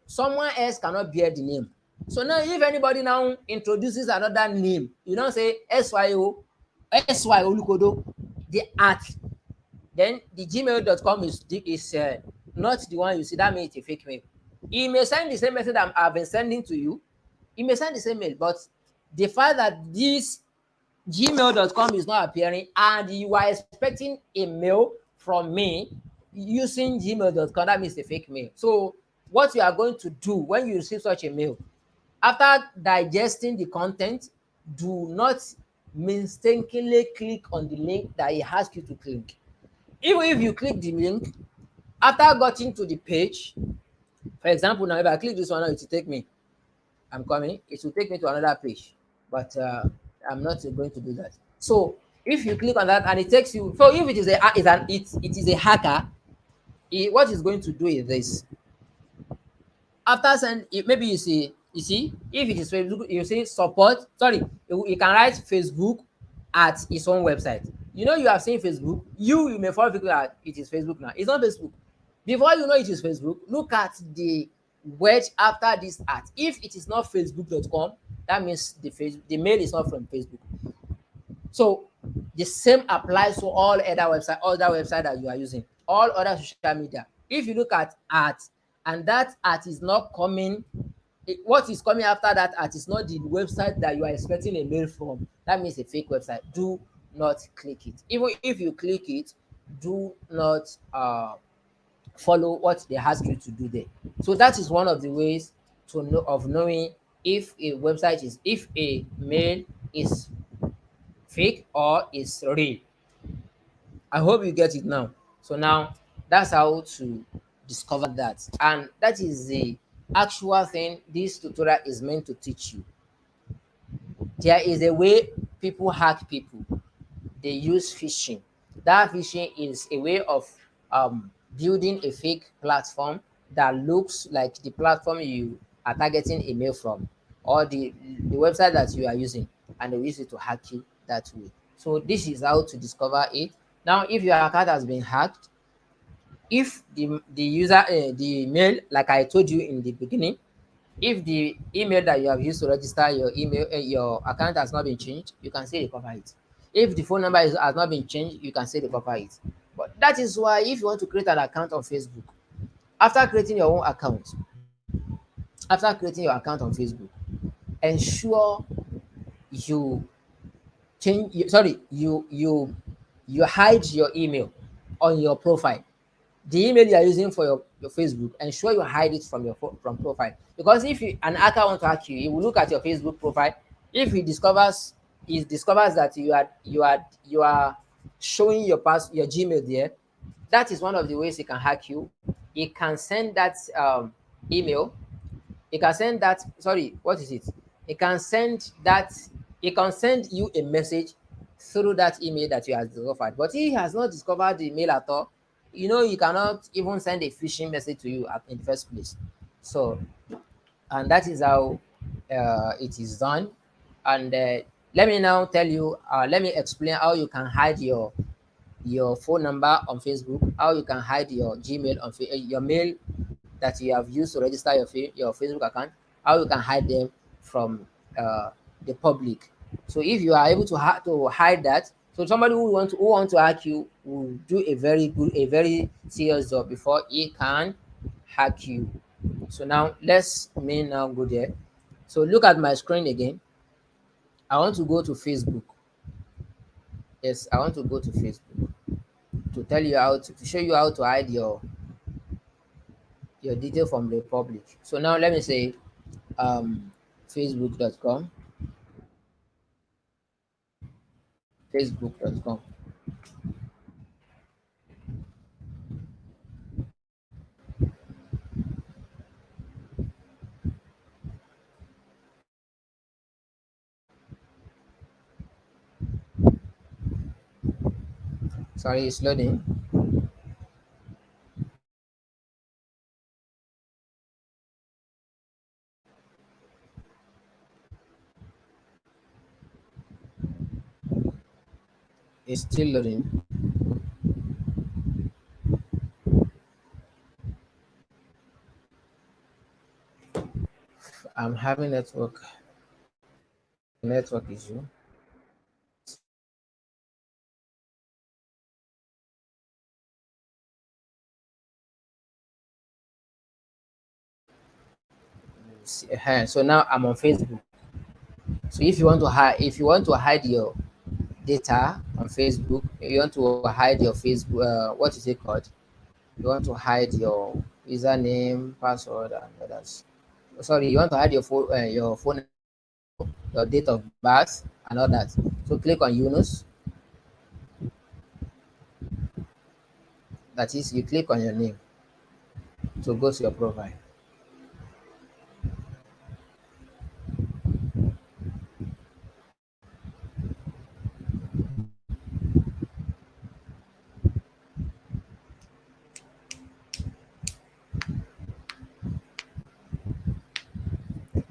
Someone else cannot bear the name. So now if anybody now introduces another name, you don't say syoolukodo, the at, then the gmail.com is not the one you see. That means it's a fake mail. He may send the same message that I've been sending to you. He may send the same mail, but the fact that this gmail.com is not appearing and you are expecting a mail from me using gmail.com, that means a fake mail. So what you are going to do when you receive such a mail, after digesting the content, do not mistakenly click on the link that he asks you to click. Even if you click the link, after getting to the page, for example, now if I click this one, it will take me, it will take me to another page, but I'm not going to do that. So if you click on that and it takes you, so if it is a hacker, what it's going to do is this. After send, maybe you see, if it is Facebook, you see support. You can write Facebook at its own website. You have seen Facebook. You may follow people that it is Facebook now. It's not Facebook. Before you know it is Facebook, look at the word after this at. If it is not facebook.com, that means the mail is not from Facebook. So the same applies to all other website that you are using, all other social media. If you look at and that at is not coming, what is coming after that at is not the website that you are expecting a mail from, that means a fake website. Do not click it. Even if you click it, do not follow what they ask you to do there. So that is one of the ways of knowing if a mail is fake or is real. I hope you get it now. So now that's how to discover that, and that is the actual thing this tutorial is meant to teach you. There is a way people hack people. They use phishing. That phishing is a way of building a fake platform that looks like the platform you are targeting a mail from, or the website that you are using, and they use it to hack you that way. So this is how to discover it. Now, if your account has been hacked, if the user the mail, like I told you in the beginning, if the email that you have used to register your email your account has not been changed, you can still recover it. If the phone number has not been changed, you can still recover it. But that is why if you want to create an account on Facebook, after creating your own account, after creating your account on Facebook, ensure you sorry, you hide your email on your profile. The email you are using for your Facebook, ensure you hide it from your from profile. Because if an hacker want to hack you, he will look at your Facebook profile. If he discovers that you are showing your Gmail there, that is one of the ways he can hack you. He can send that email. He can send that, sorry, what is it? He can send that, he can send you a message through that email that you have discovered. But he has not discovered the email at all. You know, you cannot even send a phishing message to you in the first place. So, and that is how it is done. And let me now tell you, let me explain how you can hide your phone number on Facebook, how you can hide your Gmail your mail that you have used to register your Facebook account, how you can hide them from uh, the public. So if you are able to hide that, so somebody who want to hack you will do a very serious job before he can hack you. So now let's me now go there. So look at my screen again. I want to go to Facebook. Yes, I want to go to Facebook to tell you to show you how to hide your detail from the public. So now let me say facebook.com, facebook.com. Sorry, it's loading. It's still loading. I'm having network issue. So now I'm on Facebook. So if you want to hide your data on Facebook, you want to hide your Facebook, what is it called? You want to hide your username, password, and others. Sorry, you want to hide your phone, your date of birth, and all that. So click on Yunus. That is, you click on your name to go to your profile.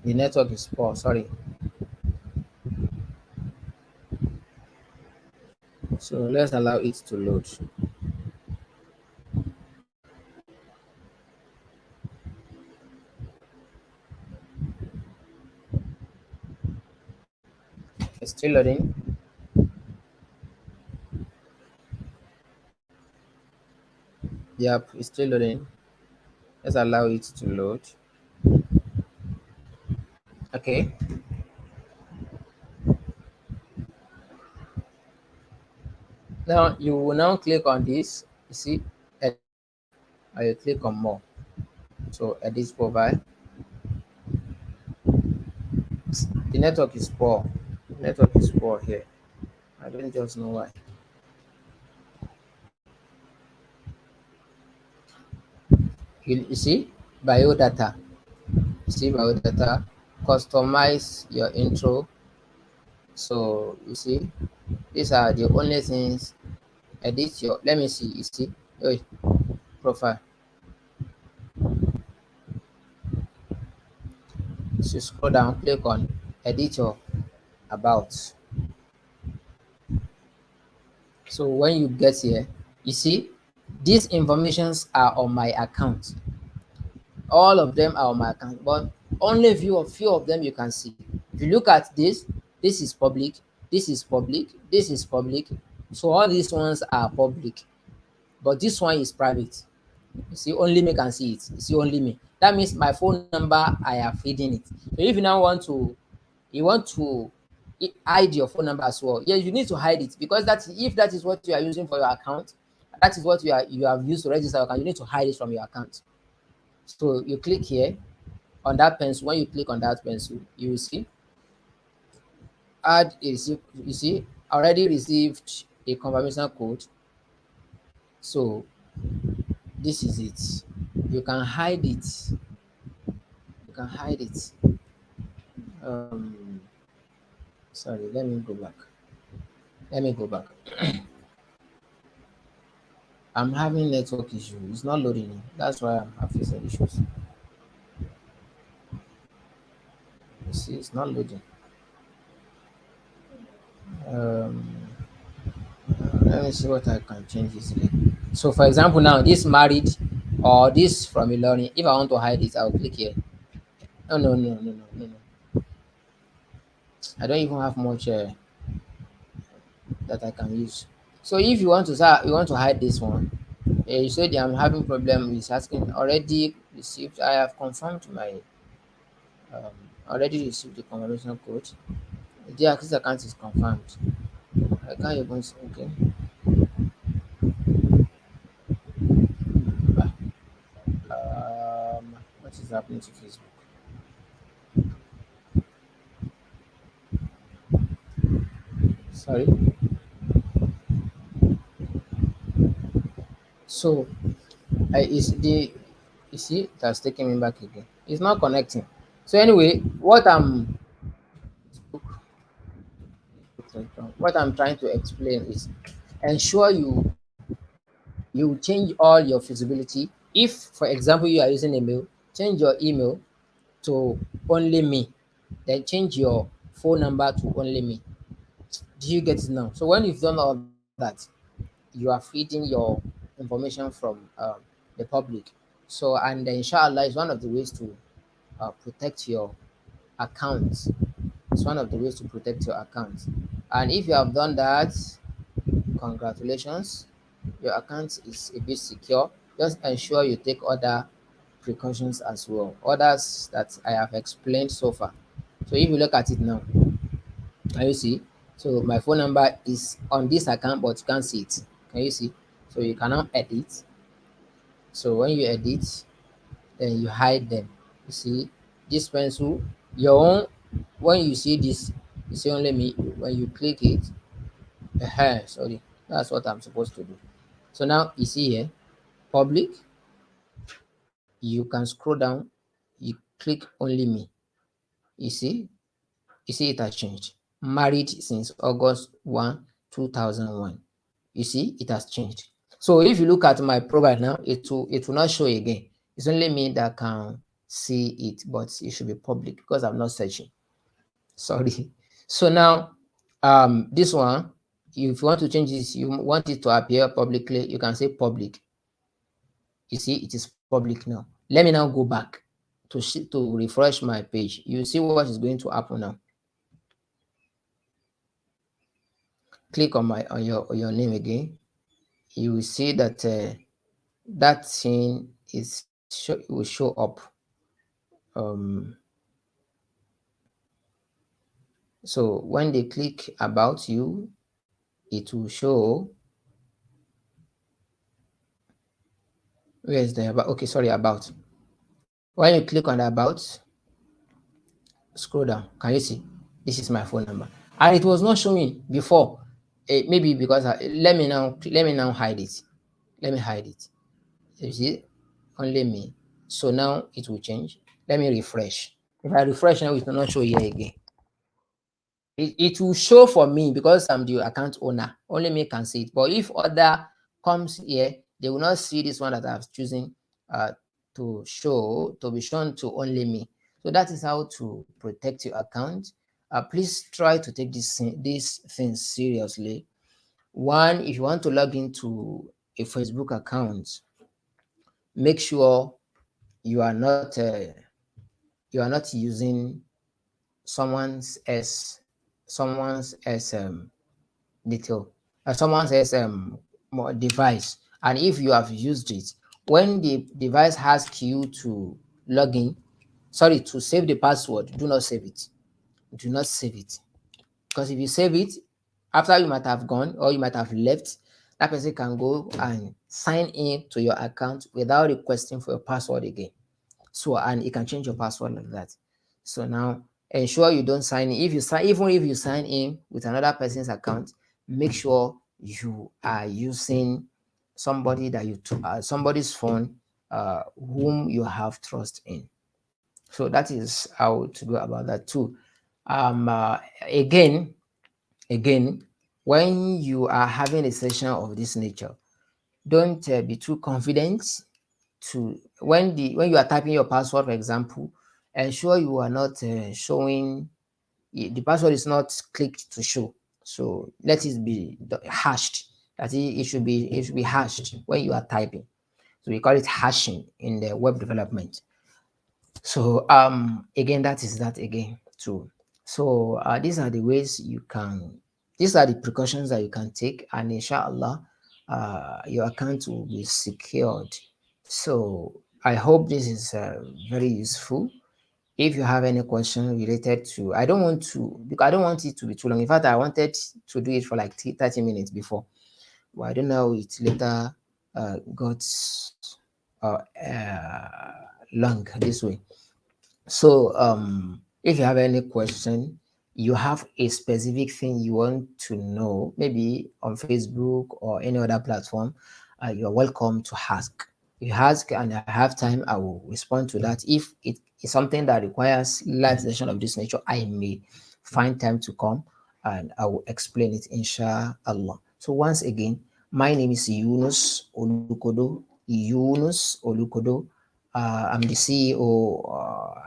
The network is poor. Sorry. So let's allow it to load. It's still loading. Yep, it's still loading. Let's allow it to load. Okay. Now you will now click on this. You see, and you click on more. So edit profile. The network is poor. Network is poor here. I don't just know why. You see biodata. You see biodata. Customize your intro. So you see, these are the only things. Edit your. Let me see. You see, oh, profile. So scroll down, click on edit your about. So when you get here, you see these informations are on my account. All of them are on my account, but only few of them you can see. If you look at this is public, this is public, this is public. So all these ones are public, but this one is private. You see, only me can see it. You see, only me. That means my phone number, I have hidden it. So if you now want to, you want to hide your phone number as well. Yes, you need to hide it, because that if that is what you are using for your account, that is what you have used to register your account. You need to hide it from your account. So you click here on that pencil. When you click on that pencil, you will see add a receipt. You see, already received a confirmation code. So this is it. You can hide it. You can hide it. Um, Sorry, let me go back. Let me go back. I'm having network issue. It's not loading. That's why I'm facing issues. You see, it's not loading. Um, Let me see what I can change easily. So, for example, now this married or this from a learning. If I want to hide it, I'll click here. No, no, no, no, no, no, no. I don't even have much that I can use. So, if you want to you want to hide this one, you said I'm having problem. It's asking already received. I have confirmed my um, already received the confirmation code. The access account is confirmed. I can't even see. Okay. What is happening to Facebook? Sorry. So is the you see that's taking me back again. It's not connecting. So anyway, what I'm trying to explain is ensure you change all your visibility. If, for example, you are using email, change your email to only me. Then change your phone number to only me. Do you get it now? So when you've done all that, you are feeding your information from the public. So, and inshallah is one of the ways to protect your account. It's one of the ways to protect your account. And if you have done that, congratulations, your account is a bit secure. Just ensure you take other precautions as well, others that I have explained so far. So if you look at it now, can you see? So my phone number is on this account, but you can't see it. Can you see? So you cannot edit. So when you edit, then you hide them. You see this pencil, your own. When you see this, you see only me. When you click it, sorry, that's what I'm supposed to do. So now you see here, public. You can scroll down. You click only me. You see, it has changed. Married since August 1, 2001. You see, it has changed. So if you look at my profile now, it will not show again. It's only me that can see it, but it should be public because I'm not searching. Sorry. So now, this one, if you want to change this, you want it to appear publicly, you can say public. You see, it is public now. Let me now go back to refresh my page. You see what is going to happen now. Click on your name again. You will see that that thing will show up. So when they click about you, it will show. Where is the about? Okay, sorry, about. When you click on the about, scroll down. Can you see? This is my phone number, and it was not showing before. Maybe because let me now hide it. Let me hide it. You see, only me. So now it will change. Let me refresh. If I refresh now, it will not show here again. It will show for me because I'm the account owner. Only me can see it. But if other comes here, they will not see this one that I've chosen to be shown to only me. So that is how to protect your account. Please try to take this thing seriously. One, if you want to log into a Facebook account, make sure you are not using someone's as detail, someone says device. And if you have used it, when the device asks you to log in, sorry, to save the password, do not save it. Do not save it, because if you save it, after you might have gone or you might have left, that person can go and sign in to your account without requesting for your password again. So, and it can change your password like that. So now ensure you don't sign in. If you sign, even if you sign in with another person's account, make sure you are using somebody's phone, whom you have trust in. So that is how to go about that too. Um, uh, again, again, when you are having a session of this nature, don't be too confident to when you are typing your password, for example. Ensure you are not showing the password is not clicked to show. So let it be hashed. That it should be hashed when you are typing. So we call it hashing in the web development. So again, that is that again too. So these are the ways you can, these are the precautions that you can take, and inshallah your account will be secured. So I hope this is very useful. If you have any question related to, I don't want to, because I don't want it to be too long. In fact, I wanted to do it for like 30 minutes before, but I don't know, it later got long this way. So if you have any question, you have a specific thing you want to know, maybe on Facebook or any other platform, you're welcome to ask. You ask and I have time, I will respond to that. If it is something that requires live session of this nature, I may find time to come and I will explain it, inshallah. So once again, my name is Yunus Olukodo. Yunus Olukodo. I'm the CEO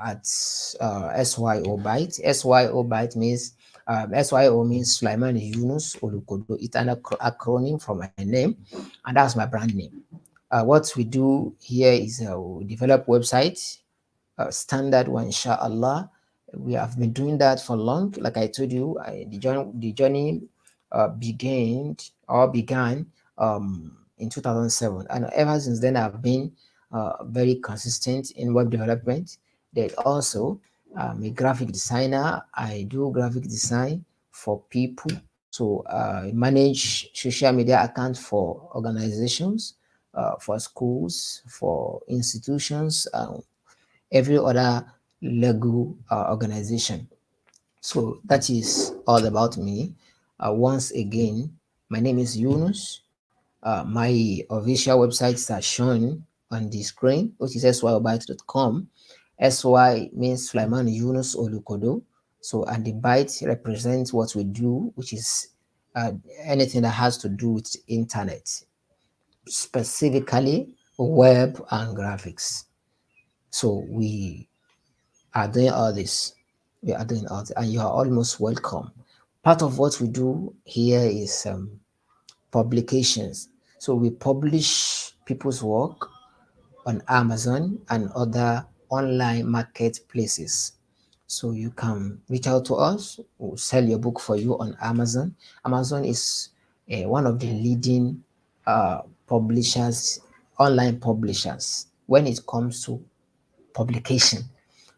at SYO Byte. SYO Byte means SYO means Sulaiman Yunus Olukodo. It's an acronym from my name, and that's my brand name. What we do here is we develop websites, standard one, inshallah. We have been doing that for long. Like I told you, the journey began in 2007, and ever since then I've been very consistent in web development. Then also, I'm a graphic designer. I do graphic design for people. So I manage social media accounts for organizations, for schools, for institutions, every other Lego organization. So that is all about me. Once again, my name is Yunus. My official websites are shown on the screen, which is syobite.com. SY means Sulaiman Yunus Olukodo. So, and the byte represents what we do, which is anything that has to do with internet, specifically web and graphics. So we are doing all this. We are doing all this, and you are almost welcome. Part of what we do here is publications. So we publish people's work on Amazon and other online marketplaces. So you can reach out to us. We'll sell your book for you on Amazon. Amazon is one of the leading publishers, online publishers, when it comes to publication.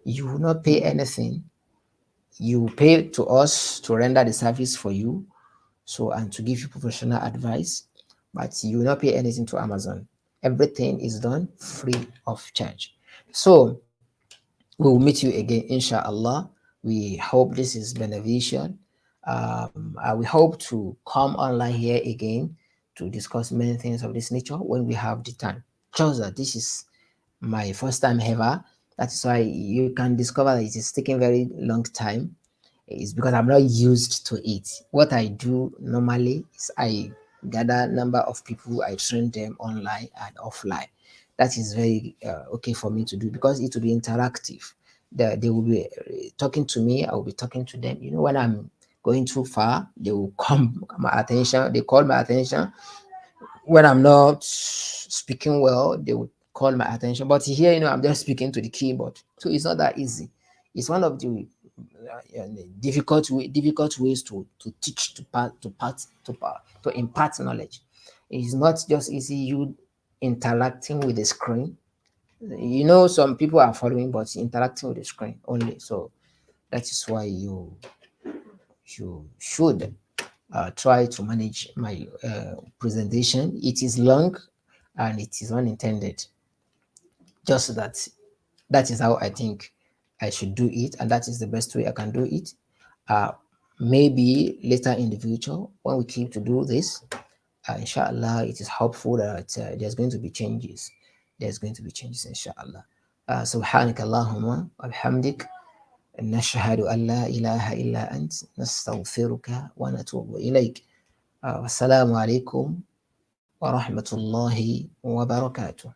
You will not pay anything. You pay to us to render the service for you, so, and to give you professional advice, but you will not pay anything to Amazon. Everything is done free of charge. So we will meet you again, inshallah. We hope this is beneficial. We hope to come online here again to discuss many things of this nature when we have the time. Just that this is my first time ever. That is why you can discover that it is taking very long time. It's because I'm not used to it. What I do normally is I gather number of people, I train them online and offline. That is very okay for me to do because it will be interactive. They will be talking to me, I will be talking to them. You know, when I'm going too far, they will come my attention, they call my attention. When I'm not speaking well, they would call my attention. But here, I'm just speaking to the keyboard, so it's not that easy. It's one of the difficult ways to teach, to impart knowledge. It's not just easy you interacting with the screen. Some people are following, but interacting with the screen only. So that is why you should try to manage my presentation. It is long and it is unintended. Just that is how I think I should do it, and that is the best way I can do it. Uh, Maybe later in the future, when we keep to do this, inshallah, it is helpful that there's going to be changes. There's going to be changes, inshallah. سبحانك اللهم وبحمدك نشهد أن لا إله إلا أنت نستغفرك ونتوب إليك. والسلام عليكم ورحمة الله وبركاته.